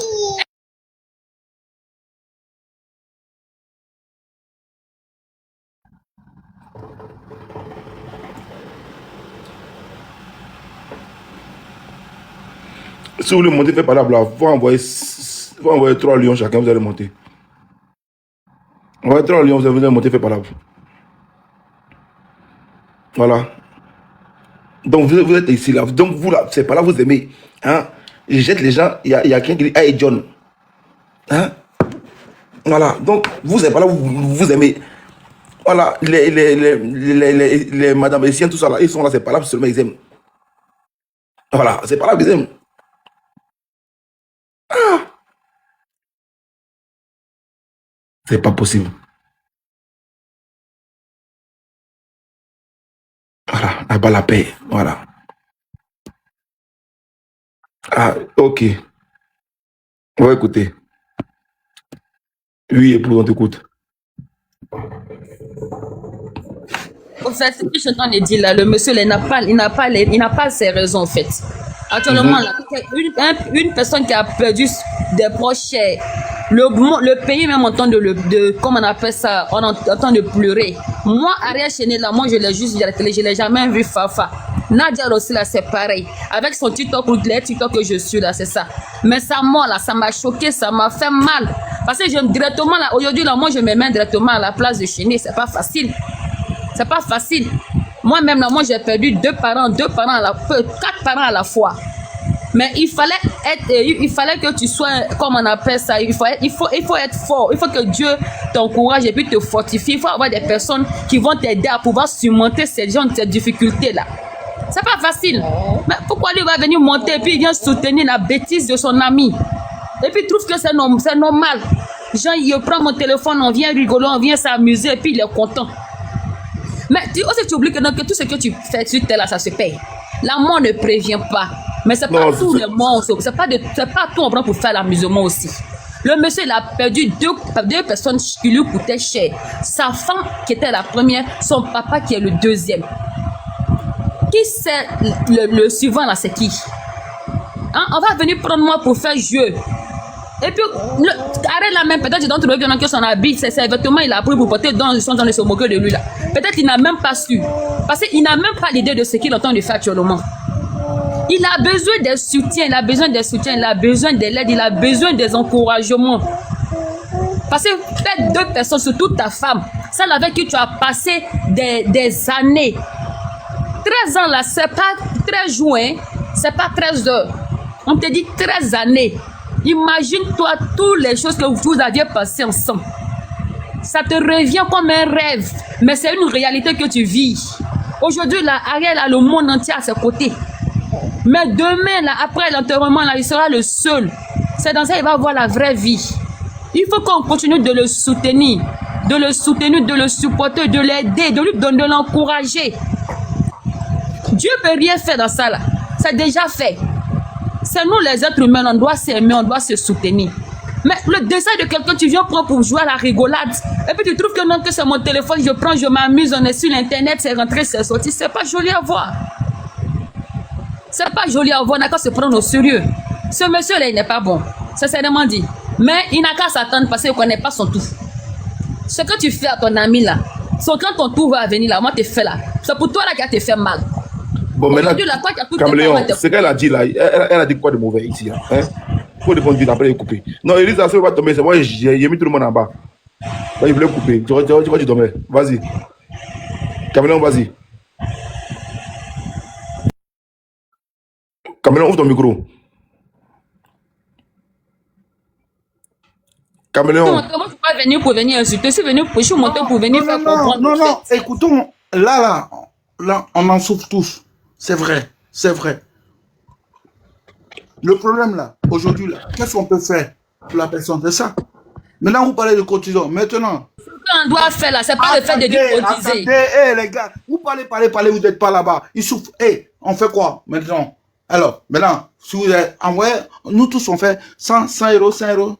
Si vous voulez monter, faites par là, il faut envoyer 3 lions chacun, vous allez monter. Envoyez 3 lions, vous allez monter, faites par là. Voilà. Donc vous êtes ici, là. Donc vous, là, c'est pas là, vous aimez. Hein? Je jette les gens, il y a quelqu'un qui dit, hey John. Hein? Voilà. Donc vous êtes pas là, vous aimez. Voilà. Les madame Essienne, tout ça, là, ils sont là, c'est pas là, seulement ils aiment. Voilà, c'est pas là qu'ils aiment. C'est pas possible. Voilà, là-bas la paix. Voilà. Ah, ok. On va écouter. Oui, épouse, on t'écoute. En fait, ce que je suis en train de dire là, le monsieur, il n'a pas ses raisons en fait. Actuellement, là, une personne qui a perdu des proches chers, Le pays même entend comment on appelle ça, on entend de pleurer. Moi, Ariel Cheney, là, moi, je l'ai juste vu à la télé, je l'ai jamais vu Fafa. Nadia aussi, là, c'est pareil. Avec son TikTok ou les TikTok que je suis, là, c'est ça. Mais sa mort, là, ça m'a choqué, ça m'a fait mal. Parce que directement, là, aujourd'hui, là, moi, je me mets directement à la place de Cheney. C'est pas facile. C'est pas facile. Moi-même, là, moi, j'ai perdu 4 parents à la fois. Mais il fallait que tu sois, comme on appelle ça, il faut être fort. Il faut que Dieu t'encourage et puis te fortifie. Il faut avoir des personnes qui vont t'aider à pouvoir surmonter ces difficultés-là. C'est pas facile. Mais pourquoi lui va venir monter et puis il vient soutenir la bêtise de son ami? Et puis il trouve que c'est normal. Jean, il prend mon téléphone, on vient rigoler, on vient s'amuser et puis il est content. Mais tu oublies que tout ce que tu fais sur terre là, ça se paye. La mort ne prévient pas. Mais c'est pas tout le monde, c'est pas tout on prend pour faire l'amusement aussi. Le monsieur, il a perdu deux personnes qui lui coûtaient cher. Sa femme qui était la première, son papa qui est le deuxième. Qui c'est le suivant là, c'est qui? Hein? On va venir prendre moi pour faire jeu. Et puis, arrête là même, peut-être dans le que son habit, ses vêtements, il a pris pour porter dans de se moquer de lui là. Peut-être qu'il n'a même pas su. Parce qu'il n'a même pas l'idée de ce qu'il entend de faire actuellement. Il a besoin des soutiens, il a besoin de l'aide, il a besoin des encouragements. Parce que peut-être 2 personnes, surtout ta femme, celle avec qui tu as passé des années. 13 ans là, c'est pas 13 jours, hein? C'est pas 13 heures. On te dit 13 années. Imagine-toi toutes les choses que vous aviez passées ensemble. Ça te revient comme un rêve, mais c'est une réalité que tu vis. Aujourd'hui, là, Ariel a le monde entier à ses côtés. Mais demain, là, après l'enterrement, là, il sera le seul. C'est dans ça qu'il va avoir la vraie vie. Il faut qu'on continue de le soutenir, de le supporter, de l'aider, de l'encourager. Dieu ne peut rien faire dans ça, là. C'est déjà fait. C'est nous, les êtres humains, on doit s'aimer, on doit se soutenir. Mais le dessin de quelqu'un, tu viens prendre pour jouer à la rigolade. Et puis tu trouves que non, que c'est mon téléphone, je prends, je m'amuse, on est sur l'internet, c'est rentré, c'est sorti. C'est pas joli à voir. C'est pas joli à voir, on n'a qu'à se prendre au sérieux. Ce monsieur-là, il n'est pas bon. Sincèrement dit. Mais il n'a qu'à s'attendre parce qu'il ne connaît pas son tout. Ce que tu fais à ton ami là, quand ton tour va venir là, moi te fais là. C'est pour toi là qui te fait mal. Bon, maintenant, Caméléon, ce qu'elle a dit là, elle a dit quoi de mauvais ici, hein? Il faut répondre vite, après il est coupé. Non, Elisa, ça va tomber, c'est moi, j'ai mis tout le monde en bas. Là, il voulait couper. Tu vois, tu tombais. Vas-y. Caméléon, vas-y. Caméléon, ouvre ton micro. Caméléon. Moi, je ne suis pas venu pour venir insulter, je suis venu pour monter pour venir faire comprendre. Non, écoutons, là, on en souffre tous. C'est vrai, c'est vrai. Le problème là, aujourd'hui là, qu'est-ce qu'on peut faire pour la personne? C'est ça. Maintenant, vous parlez de cotisation. Maintenant. Ce qu'on doit faire là, c'est pas le fait de dire cotiser. Attendez, les gars, vous parlez, vous n'êtes pas là-bas. Ils souffrent. On fait quoi maintenant? Alors, maintenant, si vous êtes envoyé, nous tous on fait 100 euros, 100 euros.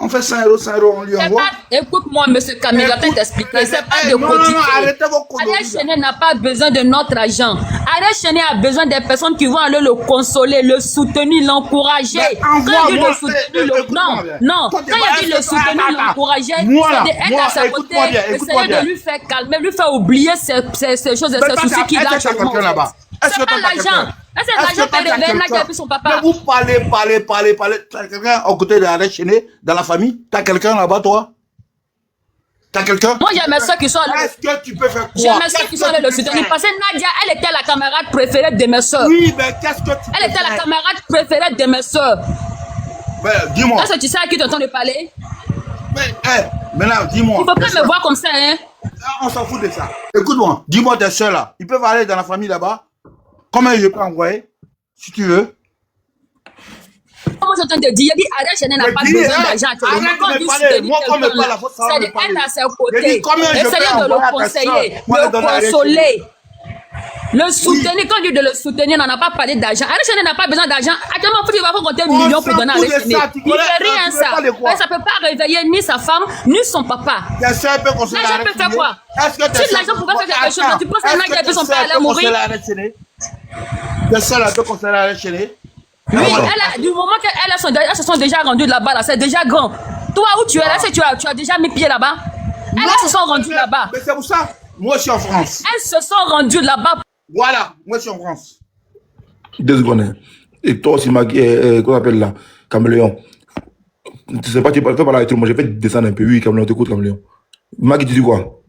On fait 100 euros, on lui envoie. Écoute-moi, monsieur Camille, je vais t'expliquer. C'est pas de cotiser. Arrêtez vos conneries. Ariel Cheney n'a pas besoin de notre argent. Ariel Cheney a besoin des personnes qui vont aller le consoler, le soutenir, l'encourager. Quand il dit le soutenir, non. Quand il dit le soutenir, l'encourager, c'est d'être à sa côté, essayer de lui faire calmer, lui faire oublier ces choses, ces soucis qu'il a actuellement. C'est pas l'argent. C'est l'argent qui est réveillé, là, qui son papa. Vous parlez. T'as quelqu'un à côté d'Ariel Cheney, dans la famille? T'as quelqu'un là-bas, toi? T'as quelqu'un? Moi, j'ai mes soeurs qui sont là. Est-ce que tu peux faire quoi? J'ai mes soeurs qui sont là le soutenir. Parce que Nadia, elle était la camarade préférée de mes soeurs. Oui, mais qu'est-ce que tu peux Elle était la camarade préférée de mes soeurs. Dis-moi. Est-ce que tu sais à qui tu entends de parler? Maintenant, dis-moi. Il ne faut pas me voir comme ça, hein? On s'en fout de ça. Écoute-moi, dis-moi tes soeurs là. Ils peuvent aller dans la famille là-bas. Combien je peux envoyer, si tu veux? Moi, je t'entends te dire, Ariel Cheney n'a pas besoin d'argent actuellement. Moi, quand je parle, c'est d'être à ses côtés. Essayez de le conseiller, le consoler. Le soutenir, quand il dit de le soutenir, on n'a pas parlé d'argent. Ariel Cheney n'a pas besoin d'argent. Actuellement, il va compter 1 million pour donner à Ariel Cheney. Il ne fait rien, ça. Ça ne peut pas réveiller ni sa femme, ni son papa. L'argent peut faire quoi? Si l'argent pouvait faire quelque chose, tu penses que Nadia et son père allaient mourir? C'est ça là, peut considérer Ariel Cheney. Oui, du moment qu'elles se sont déjà rendues là-bas, là, c'est déjà grand. Toi, où tu es là, tu as déjà mis pied là-bas? Elles se sont rendues là-bas. Mais c'est pour ça, moi je suis en France. Elles se sont rendues là-bas. Voilà, moi je suis en France. 2 secondes. Et toi aussi, qu'on appelle là, Caméléon. Tu sais pas, tu peux parler avec tout le monde. Je vais descendre un peu. Oui, Caméléon, t'écoutes, Caméléon. Maggie, tu dis quoi?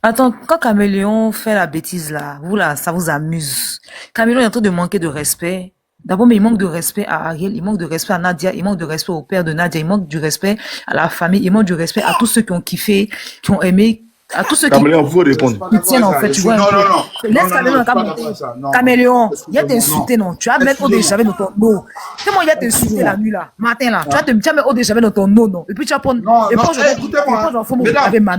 Attends, quand Caméléon fait la bêtise là, vous là, ça vous amuse. Caméléon est en train de manquer de respect. D'abord, mais il manque de respect à Ariel, il manque de respect à Nadia, il manque de respect au père de Nadia, il manque du respect à la famille, il manque du respect à tous ceux qui ont kiffé, qui ont aimé, à tous ceux qui... Caméléon, faut répondre. Qui tiennent en fait, tu vois. Non. Laisse Caméléon monter. Caméléon, il a t'insulté, non. Tu vas mettre eau de javel dans ton eau. Comment il a t'insulté la nuit là, matin là. Tu vas mettre eau de javel dans ton eau, non. Et puis tu vas prendre. Écoutez-moi.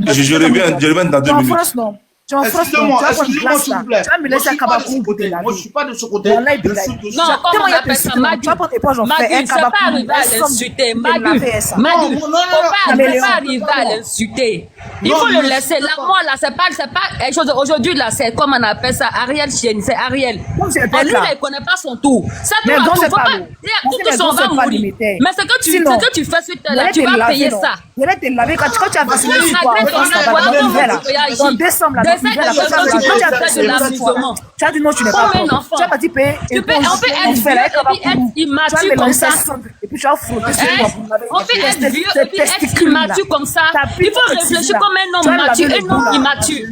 Je reviens dans 2 minutes. En France, non. Tu es en France, non. Tu vas prendre une glace là. Tu vas me laisser à Kabakou pour te laver. Moi je suis pas de ce côté. Non, comment on appelle ça, Madu? Madu, c'est pas arrivé à l'insulter. Madu, faut pas arriver à l'insulter. Il faut le laisser. Là, moi, là, c'est pas chose. Aujourd'hui, là, c'est comme on appelle ça, Ariel Chienne, c'est Ariel. Lui, là, il connaît pas son tour. Ça, tu faut pas. Tout son va mourir. Mais ce que tu fais suite là, tu vas payer ça. Je vais te laver quand tu as vacciné sur toi. En décembre, là, tu as dit non, tu n'es pas prêt. Tu as pas dit payer. On peut être immature comme ça. Et puis tu vas frotter sur toi. On peut être vieux et puis être immature comme ça. Il faut réfléchir comme un homme mature et non immature.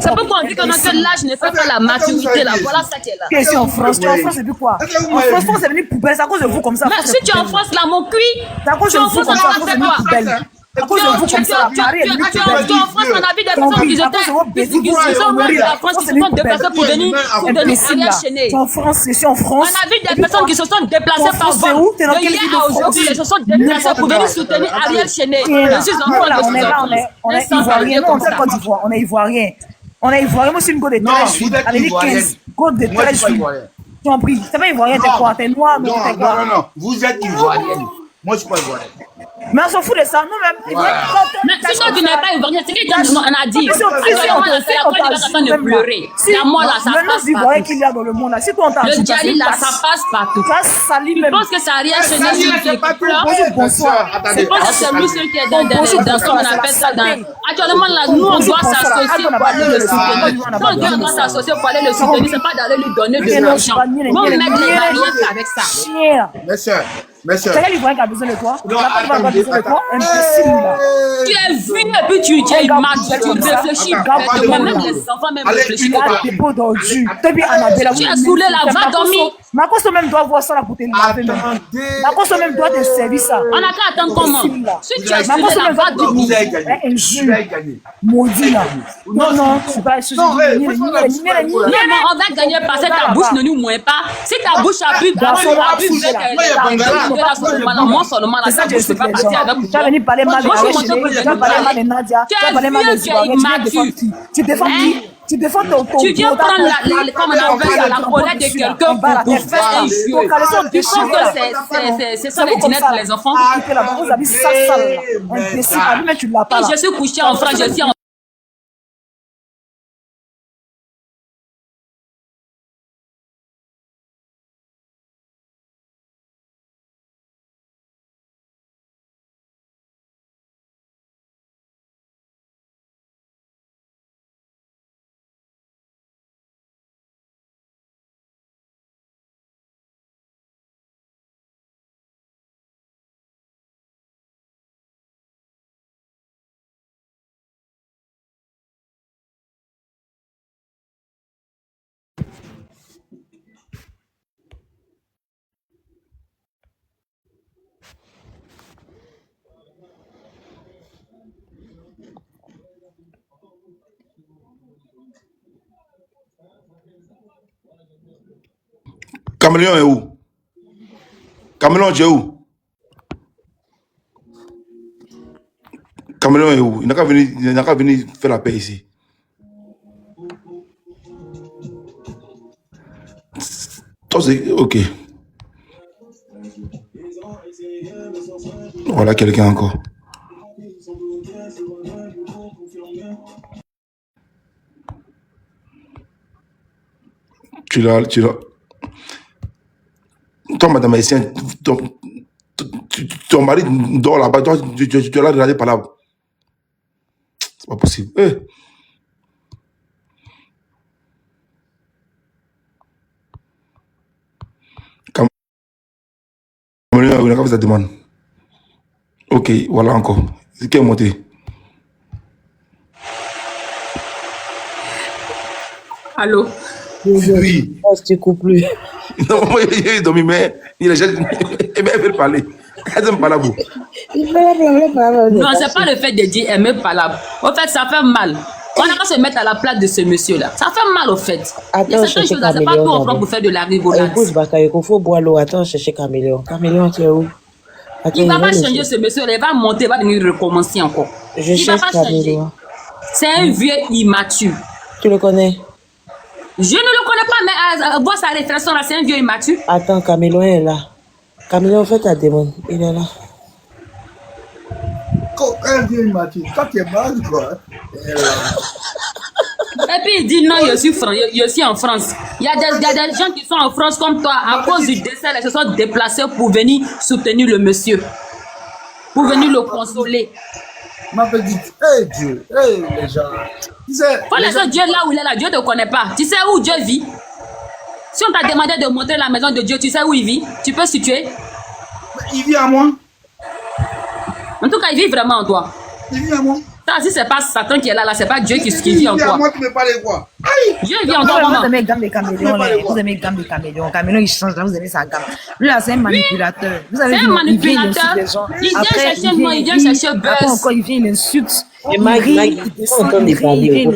C'est pourquoi on dit que notre l'âge ne fait pas la maturité là. Voilà ça qui est là. Tu es en France, c'est plus quoi? En France, c'est venu poubelle, c'est à cause de vous comme ça. Mais si tu es en France là, mon cuit, c'est à cause de vous comme ça, c'est venu poubelle. À cause de vous comme ça, Marie est venue poubelle. Tu es en France, on a vu des personnes qui sont mortes de la France, qui se sont déplacées pour venir Ariel Chené. Tu es en France, je suis en France. On a vu des personnes qui se sont déplacées par vol. De hier à aujourd'hui, elles se sont déplacées pour venir soutenir Ariel Chené. Je suis en France. On est ivoirien, on est Côte d'Ivoire, on est ivoirien. On est ivoirien, moi je suis une go de 13 juillet. Elle est 15, go de 13 juillet. Tu en prie, c'est pas ivoirien, t'es quoi? T'es noir, non, t'es quoi? Non, vous êtes ivoirienne. Moi, je suis pas ivoirien. Mais on s'en fout de ça, nous-mêmes. Mais si toi, tu n'es pas ivoirien, c'est qu'on a dit. Actuellement, là, c'est la Côte d'Ivoire qui est en train de pleurer. C'est moi, là, ça passe partout. Qu'il y a dans le monde, là. Si toi, on t'a le Djali, là, ça passe partout. Je pense que c'est Ariel Chené qui pleure. Bonsoir. C'est pas que c'est lui seul qui est dans ce qu'on appelle ça. Actuellement, là, nous, on doit s'associer pour aller le soutenir. Quand on doit s'associer pour aller le soutenir, c'est pas d'aller lui donner de l'argent. On met les barrières avec ça. Monsieur. C'est l'Ivoirien qui a besoin de toi. Non, attendez. Imbécile, là. Tu es vu et puis tu es immature. Tu réfléchis. Même les enfants même réfléchissent. T'es beau d'ordu. Tu es saoulé là, va dormir. Makoso même doit voir ça là pour te laver. Makoso même doit te servir ça. On a qu'à attendre comment? Si tu es saoulé là, va dormir. Maudit là. Non, tu vas se non, on va gagner parce que ta bouche ne nous moins pas. Si ta bouche a bu, moi seulement là, ça, je ne sais pas partir avec. Tu vas venir parler mal de Nadia, tu vas parler mal de Ivoirien, tu défends qui? Tu défends ton tu viens prendre la colère de quelqu'un pour faire un jeu. Tu penses que c'est ça l'internet pour les enfants? Vous avez ça, imbécile, lui-même tu ne l'as pas. Je suis couché en France, je suis en Caméléon est où? Caméléon, tu es où? Caméléon est où? Il n'a qu'à venir faire la paix ici. Toi, c'est... Ok. Voilà quelqu'un encore. Tu l'as... Toi, madame haïtienne, ton mari dort là-bas, toi, tu es là de regarder par là. C'est pas possible. On a fait sa demande. Ok, voilà encore. C'est qui est monté? Allô? Oui. Tu coupes plus. Non, moi, il est dormi, mais il veut parler. Elle aime parler. Non, c'est pas le fait de dire aimer parler. Au fait, ça fait mal. On n'a pas se mettre à la place de ce monsieur-là. Ça fait mal au fait. Il y a certaines choses là, c'est pas tout en France pour faire de la rigolade. Écoute, Bakayoko, faut boire l'eau. Attends, chercher Caméléon. Caméléon, tu es où? Il ne va pas changer ce monsieur-là. Il va monter, il va venir recommencer encore. Je cherche Caméléon. C'est un vieux immature. Tu le connais? Je ne le connais pas, mais voir sa réflexion là, c'est un vieux immature. Attends, Caméléon est là. Caméléon, fais ta demande. Il est là. Un vieux immature. Toi, tu es malade, quoi. Et puis il dit non, je suis en France. Il y a des gens qui sont en France comme toi, à cause du décès, ils se sont déplacés pour venir soutenir le monsieur. Pour venir le consoler. Ma petite, hey Dieu, hey les gens. Tu sais, faut laisser Dieu là où il est là, Dieu ne te connaît pas. Tu sais où Dieu vit? Si on t'a demandé de montrer la maison de Dieu, tu sais où il vit? Tu peux situer? Il vit à moi. En tout cas, il vit vraiment en toi. Il vit à moi. Ça, si c'est pas Satan qui est là, c'est pas Dieu qui vit en toi. Il vit à moi, tu me parles quoi? Dieu vit en toi. Vous aimez gamme de caméléon, vous aimez gamme de caméléon. Caméléon, il change, vous aimez sa gamme. Lui, là, c'est un manipulateur. Vous avez c'est un manipulateur. Il vient chercher moi, il vient chercher buzz. Après encore, il vient, il insulte. Et Maggie, il faut entendre parler.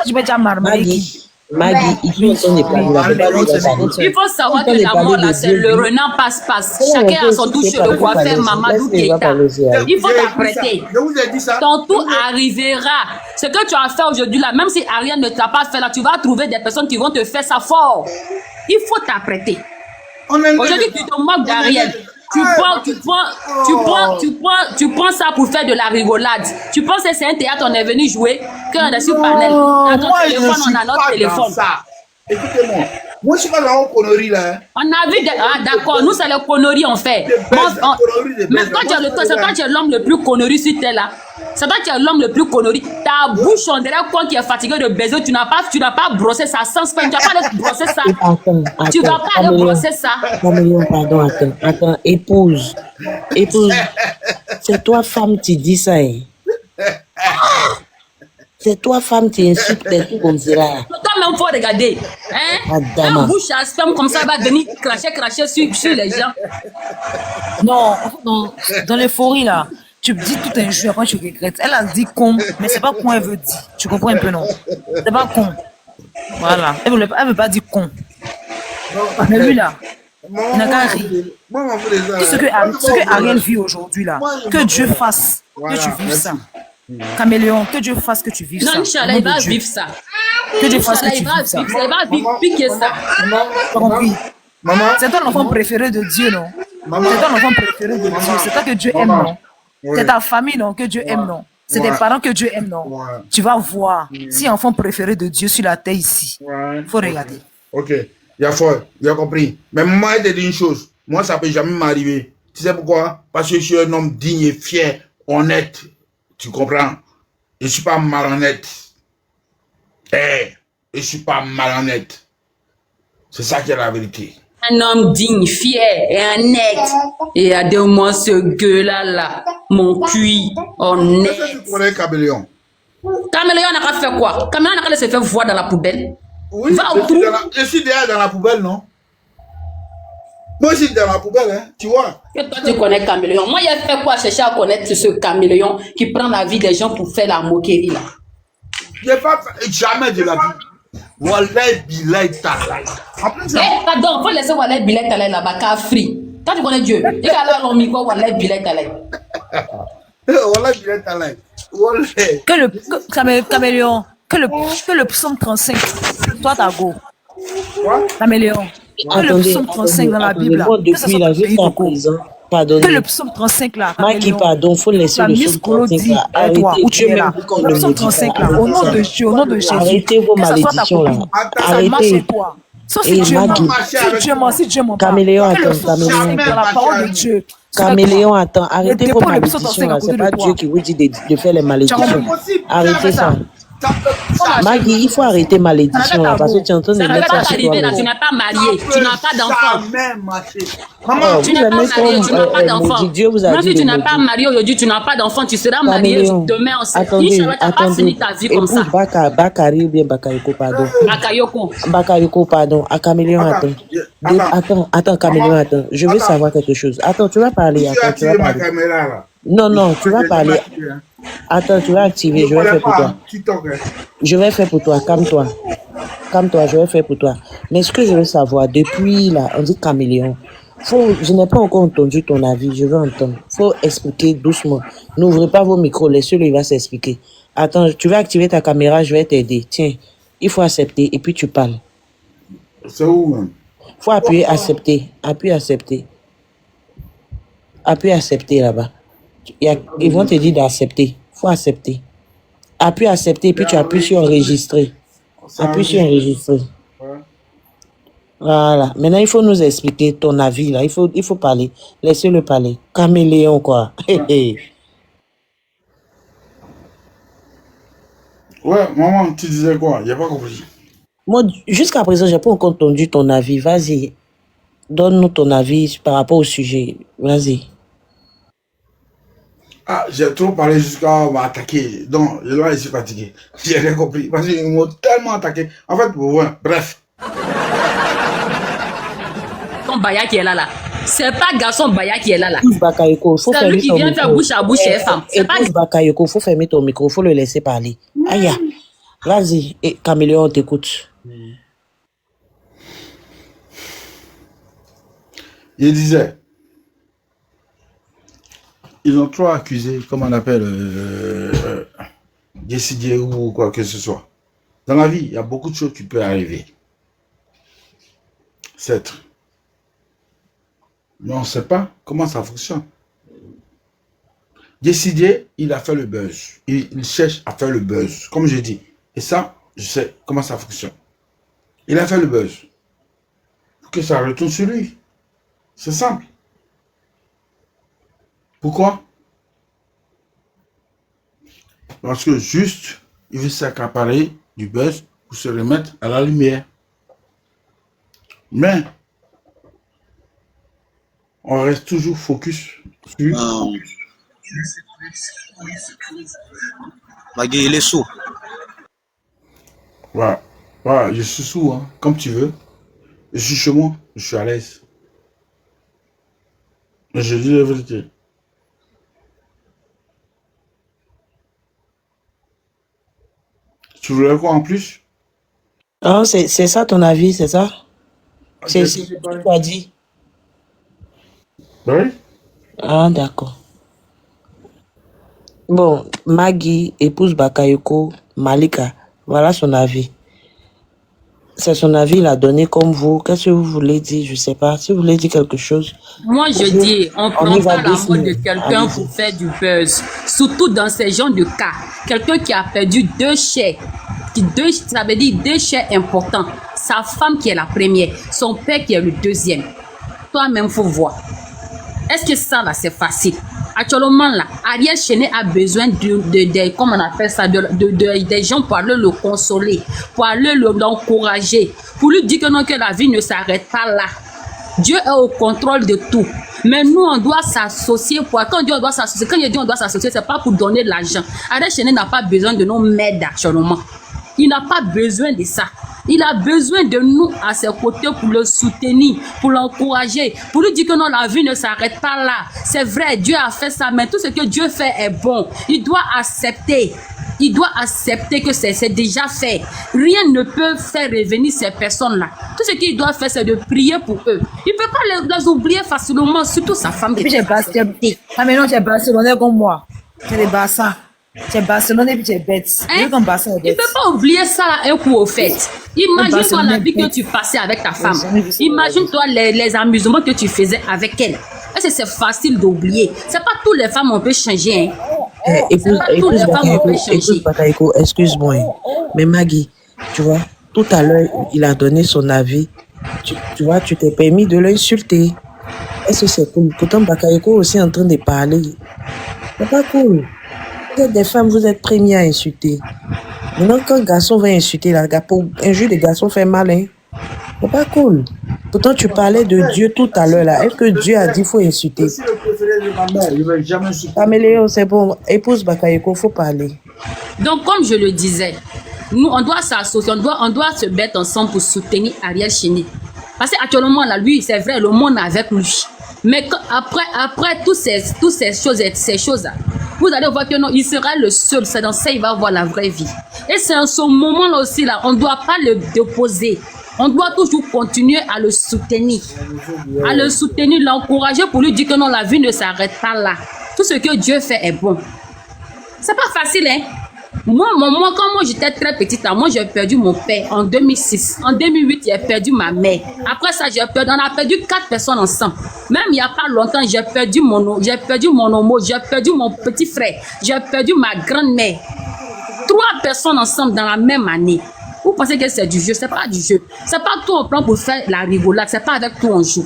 Tu peux déjà marmailler. Maggie, il faut entendre parler. Il faut savoir que la mort, là, c'est le renard passe-passe. Chacun a son touche de coiffeur, Mamadou Keita. Il faut t'apprêter. Je vous ai dit ça. Ton tour arrivera. Ce que tu as fait aujourd'hui, là, même si Ariel ne t'a pas fait, là, tu vas trouver des personnes qui vont te faire ça fort. Il faut t'apprêter. Aujourd'hui, tu te moques d'Ariel. Tu prends ça pour faire de la rigolade. Tu penses que c'est un théâtre, on est venu jouer, qu'on est sur panel. Dans ton téléphone, on a notre téléphone. Écoutez-moi, moi je suis pas dans la connerie là. On a vu, d'accord, nous c'est les conneries on fait. Mais quand tu es l'homme le plus connerie sur terre là, c'est toi qui es l'homme le plus connerie. Ta bouche on dirait quoi qui est fatigué de baiser, tu n'as pas brossé ça sans soin, tu n'as pas aller brosser ça. Tu vas pas aller brosser ça. Pardon, attends, épouse. C'est toi femme qui dis ça. C'est toi, femme, qui insulte des trucs comme ça. Toi-même, faut regarder. Hein? Un bouche à sperme comme ça va venir cracher sur les gens. Non, dans l'euphorie là, tu dis tout un jeu, après tu regrettes. Elle a dit con, mais c'est pas con, elle veut dire. Tu comprends un peu, non? C'est pas con. Voilà. Elle veut pas dire con. Mais lui là, il n'a qu'à rire. Tout ce que Ariel vit aujourd'hui là, que Dieu fasse, que tu vives ça. Caméléon, que Dieu fasse que tu vives ça. Non, Inch'Allah, il va vivre ça. Que Dieu fasse que tu vives ça. Il va vivre piquer ça. Maman, c'est toi l'enfant préféré de Dieu, non? C'est toi l'enfant préféré de Dieu. C'est toi que Dieu aime, non? C'est ta famille, non? Que Dieu aime, non? C'est tes parents que Dieu aime, non? Tu vas voir si enfant préféré de Dieu sur la terre ici. Faut regarder. Ok, il a compris. Mais moi, je te dis une chose. Moi, ça peut jamais m'arriver. Tu sais pourquoi? Parce que je suis un homme digne et fier, honnête. Tu comprends? Je ne suis pas marionnette. Je ne suis pas marionnette. C'est ça qui est la vérité. Un homme digne, fier et honnête. Et adore-moi ce gueule-là, mon cuit honnête. Est-ce que tu connais Caméléon? Caméléon n'a pas fait quoi? Caméléon n'a pas laissé faire voir dans la poubelle. Oui, va au trou. Je suis déjà dans la poubelle, non? Moi, je suis dans la poubelle, hein, tu vois. Que toi, tu connais Caméléon. Moi, il a fait quoi chercher à connaître ce Caméléon qui prend la vie des gens pour faire la moquerie, là? Je n'ai pas fait jamais de la vie. Wallahi Bilay Talay. Pardon, il faut laisser Wallahi Bilay Talay là-bas, car free. Toi, tu connais Dieu. Il a là l'omicro, Wallahi Bilay Talay. Wallahi Bilay Talay. Caméléon, que le psaume 35, toi, ta go. Caméléon. Que le psaume 35 dans la Bible, là, depuis la vie en prison, que le psaume 35 là, Maki, pardon, faut laisser le psaume 35 là. Arrêtez, où tu es là. Le psaume 35 là, au nom de Dieu, au nom de Jésus. Arrêtez vos malédictions là. Arrêtez. Ça, Et si Dieu ment, Maggie, si Dieu ment pas, Caméléon, quel est le attends, souci Caméléon. dans la parole de Dieu? Caméléon, attends, Les arrêtez vos dépôts ne sont malédictions à là. côté C'est de pas toi. Dieu qui vous dit de faire les Tu as malédictions. compris? Arrêtez ça. Maggie, il faut arrêter malédiction là parce que tu es en train de Ça ne va mettre pas ça sur t'arriver là, tu toi-même. n'es pas marié, tu n'as pas d'enfant. Oh, Tu vous n'es pas aimez marié, tu n'as pas comme d'enfant. maudit. Dieu vous a Même dit si de tu n'es pas maudire. marié aujourd'hui, tu n'as pas d'enfant, tu seras marié Caméléon, demain. attendez, Inch'Allah, tu n'as pas fini ta vie comme épouse ça. Bakari ou bien Bakayoko, pardon. Bakayoko. Bakayoko, pardon. À Caméléon, attends. Attends, Caméléon, attends. Je veux savoir quelque chose. Attends, tu vas parler. Attends, tu vas parler. caméra là. Non, tu vas parler. Attends, tu vas activer. Je vais faire pour toi. Je vais faire pour toi. Calme-toi. Calme-toi, je vais faire pour toi. Mais ce que je veux savoir, depuis là, on dit Caméléon. Je n'ai pas encore entendu ton avis, je veux entendre. Faut expliquer doucement. N'ouvrez pas vos micros, laissez-le, il va s'expliquer. Attends, tu vas activer ta caméra, je vais t'aider. Tiens, il faut accepter et puis tu parles. C'est où, même? Faut appuyer accepter. Appuie accepter. Appuie accepter là-bas. Ils vont te dire d'accepter. Faut accepter. Appuie accepter et puis tu appuies sur enregistrer. Appuie sur enregistrer. Voilà. Maintenant, il faut nous expliquer ton avis là. Il faut parler. Laissez-le parler. Caméléon, quoi. Ouais, maman, tu disais quoi? Il n'y a pas compris. Moi, jusqu'à présent, j'ai pas encore entendu ton avis. Vas-y. Donne-nous ton avis par rapport au sujet. Vas-y. Ah, j'ai trop parlé jusqu'à m'attaquer. Donc, là, je suis fatigué. J'ai rien compris. Parce qu'ils m'ont tellement attaqué. En fait, ouais, bref. Ton Baya qui est là. C'est pas garçon Baya qui est là. Épouse Bakayoko, faut C'est fermer lui qui ton vient faire micro. bouche à bouche chez les femmes. C'est pas Épouse Bakayoko, faut fermer ton micro, faut le laisser parler. Aïe. Vas-y, et Caméléon, on t'écoute. Il disait, ils ont trop accusé, comment on appelle, décider ou quoi que ce soit. Dans la vie, il y a beaucoup de choses qui peuvent arriver. C'est. Mais on ne sait pas comment ça fonctionne. Décider, il a fait le buzz. Il cherche à faire le buzz, comme je dis. Et ça, je sais comment ça fonctionne. Il a fait le buzz. Pour que ça retourne sur lui. C'est simple. Pourquoi? Parce que juste, il veut s'accaparer du buzz pour se remettre à la lumière. Mais, on reste toujours focus sur... Magui, il est sourd. Voilà. Voilà, je suis sourd, hein, comme tu veux. Je suis chez moi, je suis à l'aise. Mais je dis la vérité. Tu voulais quoi en plus? Ah, c'est ça ton avis, c'est ça? C'est ce que tu as dit. Oui. Ah, d'accord. Bon, Maggie, épouse Bakayoko, Malika, voilà son avis. C'est son avis, il a donné comme vous. Qu'est-ce que vous voulez dire? Je sais pas. Si vous voulez dire quelque chose. Moi, je dis, on y prend va pas la mort de doucement. quelqu'un Allez-y. pour faire du buzz. Surtout dans ces genres de cas. Quelqu'un qui a perdu deux chairs. Ça veut dire deux chairs importants. Sa femme qui est la première. Son père qui est le deuxième. Toi-même, faut voir. Est-ce que ça, là, c'est facile? Actuellement, là, Ariel Chené a besoin comment on appelle ça, des gens pour aller le consoler, pour aller l'encourager, pour lui dire que non, que la vie ne s'arrête pas là. Dieu est au contrôle de tout. Mais nous, on doit s'associer. Quand Dieu doit s'associer, quand il dit on doit s'associer, c'est pas pour donner de l'argent. Ariel Chené n'a pas besoin de nos maides actuellement. Il n'a pas besoin de ça. Il a besoin de nous à ses côtés pour le soutenir, pour l'encourager, pour lui dire que non, la vie ne s'arrête pas là. C'est vrai, Dieu a fait ça, mais tout ce que Dieu fait est bon. Il doit accepter. Il doit accepter que c'est déjà fait. Rien ne peut faire revenir ces personnes-là. Tout ce qu'il doit faire, c'est de prier pour eux. Il ne peut pas les oublier facilement, surtout sa femme. Et puis, maintenant, tu es Barcelonais comme moi. Tu es des Barça. Tu es Barcelonais et puis tu es bête. Il ne peut pas oublier ça un coup au fait. Imagine-toi la vie que tu passais avec ta femme. Imagine-toi les amusements que tu faisais avec elle. Est-ce que c'est facile d'oublier? C'est pas toutes les femmes on peut changer. Épouse Bakayoko, excuse-moi. Mais Maggie, tu vois, Tout à l'heure, il a donné son avis. Tu vois, tu t'es permis de l'insulter. Est-ce que c'est cool? Pourtant, Bakayoko est aussi en train de parler. C'est pas cool. Vous êtes des femmes, vous êtes premiers à insulter. Maintenant, quand un garçon va insulter, là, un jeu de garçon fait mal, hein. C'est pas cool. Pourtant, tu parlais de Dieu tout à l'heure, là. Est-ce que Dieu a dit qu'il faut insulter? C'est le préféré de ma mère, je ne vais jamais insulter. Améléo, c'est bon. Épouse Bakayoko, il faut parler. Donc, comme je le disais, nous, on doit s'associer, on doit se mettre ensemble pour soutenir Ariel Chéné. Parce qu'actuellement, là, lui, c'est vrai, le monde est avec lui. Mais après toutes ces choses-là, vous allez voir que non, il sera le seul, c'est dans ça il va avoir la vraie vie. Et c'est en ce moment-là aussi, là, on ne doit pas le déposer. On doit toujours continuer à le soutenir. À le soutenir, l'encourager pour lui dire que non, la vie ne s'arrête pas là. Tout ce que Dieu fait est bon. C'est pas facile, hein? Moi, quand j'étais très petite, moi, j'ai perdu mon père en 2006. En 2008, j'ai perdu ma mère. Après ça, on a perdu 4 personnes ensemble. Même il n'y a pas longtemps, j'ai perdu mon homo, j'ai perdu mon petit frère, j'ai perdu ma grand-mère. 3 personnes ensemble dans la même année. Vous pensez que c'est du jeu? C'est pas du jeu. C'est pas tout on prend pour faire la rigolade. C'est pas avec tout on joue.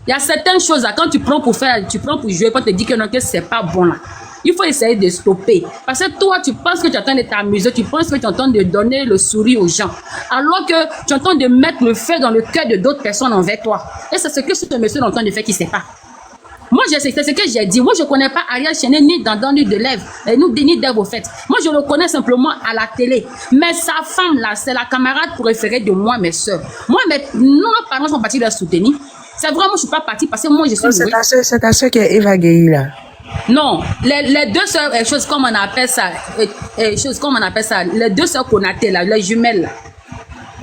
Il y a certaines choses là, quand tu prends pour jouer, quand tu te dis que non, que c'est pas bon là. Il faut essayer de stopper. Parce que toi, tu penses que tu es en train de t'amuser, tu penses que tu es en train de donner le sourire aux gens. Alors que tu es en train de mettre le feu dans le cœur de d'autres personnes envers toi. Et c'est ce que ce monsieur est en train de faire qui ne sait pas. Moi, c'est ce que j'ai dit. Moi, je ne connais pas Ariel Chéné ni dans ni de lèvres, ni d'Ève au fait. Moi, je le connais simplement à la télé. Mais sa femme, là, c'est la camarade préférée de moi, mes soeurs. Moi, nos parents sont partis la soutenir. C'est vrai, moi, je ne suis pas partie parce que moi, je suis... C'est ta soeur qui est Eva Gueye, là. Non, les deux sœurs, choses comme on appelle ça, les deux sœurs Konaté, là, les jumelles, là.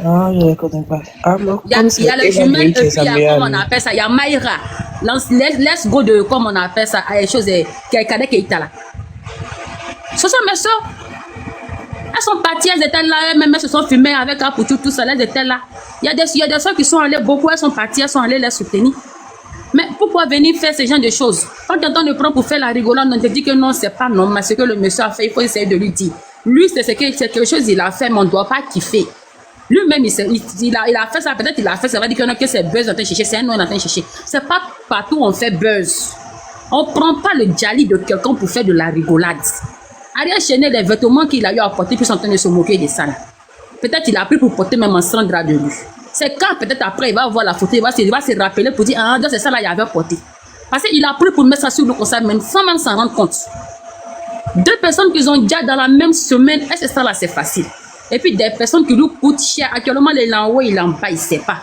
Ah, je ne connais pas. Ah, non, il y a les jumelles, et puis il y a, comme on appelle ça, il y a Maïra. Let's go de, comme on appelle ça, les choses, Kadek Keita, là. Ce sont mes soeurs. Elles sont parties, elles étaient là, elles-mêmes, elles se sont fumées avec Apoutou, tout ça, elles étaient là. Il y a des soeurs qui sont allées beaucoup, elles sont parties, elles sont allées les soutenir. Mais pourquoi venir faire ce genre de choses? Quand tu entends le prendre pour faire la rigolade, on te dit que non, c'est pas normal. Ce que le monsieur a fait, il faut essayer de lui dire. Lui, c'est quelque chose qu'il a fait, mais on ne doit pas kiffer. Lui-même, il a fait ça, peut-être il a fait, ça va dire que c'est buzz en train de chercher, c'est un nom en train de chercher. C'est pas partout où on fait buzz. On ne prend pas le djali de quelqu'un pour faire de la rigolade. Ariel Chéné, les vêtements qu'il a eu à porter, puis ils sont en train de se moquer de ça. Peut-être il a pris pour porter même un sang drap de lui. C'est quand peut-être après il va voir la photo, il va se rappeler pour dire ah c'est ça là il avait porté. Parce qu'il a pris pour mettre ça sur le conseil même sans même s'en rendre compte. 2 personnes qui ont déjà dans la même semaine, est-ce que ça là c'est facile? Et puis des personnes qui lui coûtent cher, actuellement il est en haut, il est en bas, il ne sait pas.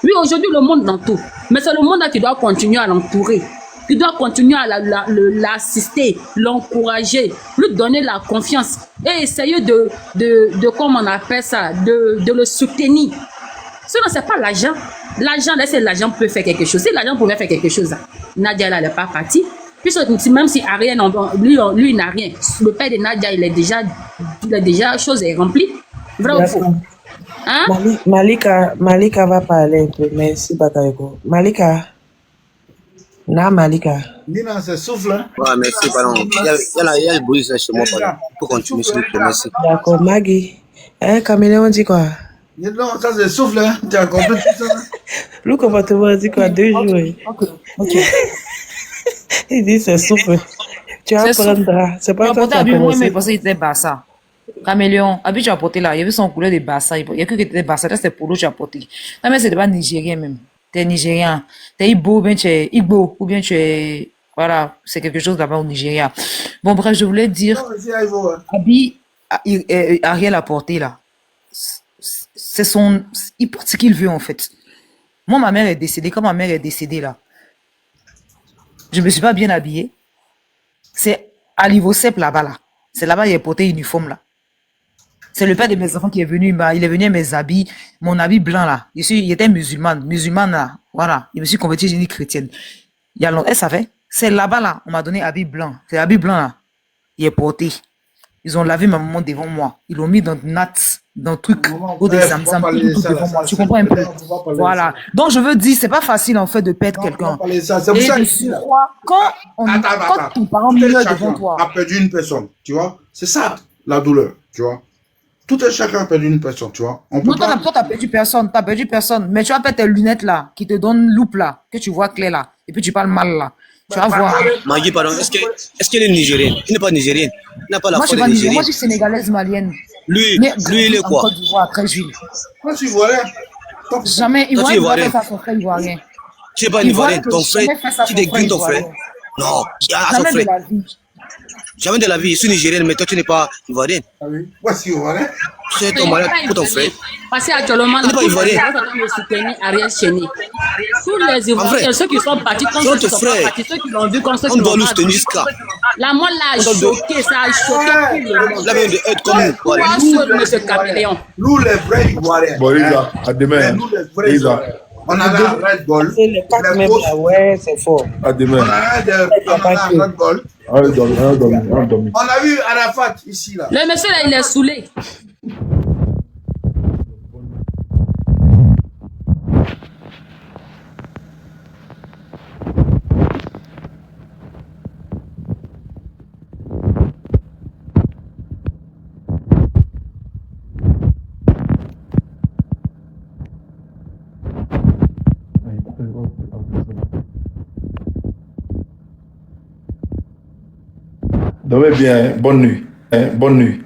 Lui aujourd'hui le monde l'entoure, mais c'est le monde là qui doit continuer à l'entourer. Tu dois continuer à l'assister, l'encourager, lui donner la confiance et essayer de comment on appelle ça, de le soutenir. Sinon, ce n'est pas l'argent. L'argent, là, c'est l'argent peut faire quelque chose. Si l'argent pouvait faire quelque chose, Nadia, elle n'est pas partie. Puis, même si Ariel, lui, il n'a rien. Le père de Nadia, il est déjà, chose est remplie. Vrai ou faux? Hein? Malika va parler un peu. Merci, Bakayoko. Malika. Nina, c'est souffle, hein? Ouais, merci, pardon. Il y a le bruit chez moi, pardon. Pour continuer, s'il vous plaît, merci. D'accord, Maggie. Caméléon dit quoi? Non, ça c'est souffle, hein? Tu as compris tout ça? Le comportement dit quoi? 2 jours. Ok. Il dit c'est souffle. Tu apprendras. C'est pas toi qui as commencé. Moi, mais parce qu'il était Bassa. Caméléon, Abi, tu as porté là. Il y avait son couleur de Bassa. Il y a que qui était Bassa. Là, c'était polo, tu as porté. Non, mais c'était pas nigérien même. T'es nigérien. T'es Igbo, bien tu es Igbo. Ou bien tu es. Voilà, c'est quelque chose là-bas au Nigeria. Bon, bref, je voulais dire. Abi, Ariel a porté là. Il porte ce qu'il veut en fait. Moi, ma mère est décédée. Quand ma mère est décédée là, je me suis pas bien habillée. C'est à l'Ivocep là-bas là. C'est là-bas il a porté uniforme là. C'est le père de mes enfants qui est venu. Il est venu à mes habits, mon habit blanc là. Il était musulmane là. Voilà. Je me suis convertie génie chrétienne. Il y a longtemps, elle savait. C'est là-bas là. On m'a donné habit blanc. C'est habit blanc là. Il est porté. Ils ont lavé ma maman devant moi. Ils l'ont mis dans natte, dans le truc, au des zamzam, tout devant moi. Tu comprends un peu? Voilà. Donc, je veux dire, c'est pas facile, en fait, de perdre quelqu'un. Et je suis quand ton parent meurt devant toi. A perdu une personne, tu vois? C'est ça, la douleur, tu vois? Tout un chacun a perdu une personne, tu vois. On peut Non, toi, t'as perdu personne, t'as perdu personne. Mais tu vas faire tes lunettes là, qui te donnent loupe là, que tu vois clair là, et puis tu parles mal là. Tu vas voir. Magui, pardon, est-ce qu'elle est nigérienne? Il n'est pas nigérienne. Il n'a pas la Moi, je foi suis de pas nigérienne. Moi, nigérienne. je suis sénégalaise malienne. Lui, Mais il est en quoi? Côte d'Ivoire, très juif. Toi, tu vois rien. Jamais. Toi, tu es Ivoirien, il doit ivoirien. faire ça à son frère ivoirien. Tu n'es pas Ivoirien ivoirienne. peut Ton frère, jamais faire ça à tu son dégrines ton frère frère. ivoirien. Non, à son Jamais de frère. la vie. Jamais de la vie. Je suis nigérienne, mais toi, tu n'es pas ivoirienne. Ah oui. Moi, je suis ivoirien. Tu es ton malade pour ton frère. Parce qu'actuellement, Il n'est pas ivoirien. on est en train de soutenir Ariel Cheney. Tous les Ivoiriens, ceux qui sont partis, comme ceux qui sont pas partis, ceux qui l'ont vu, comme ceux qui On doit l'ont nous pas soutenir vu. jusqu'à. La mort l'a choqué, ça a choqué tout le monde. La même de être comme nous. Pourquoi ce M. Caméléon? Nous, les vrais Ivoiriens. Bon, Isa, à demain. Nous, les vrais Isa, Ivoiriens. On a la Red Bull. C'est le pack les même grosses- là, ouais, c'est fort. à demain. On a la Red Bull. Allez, dormir. On a vu Arafat ici, là. Le monsieur là, il est saoulé. Dormez bien, bonne nuit. Bonne nuit.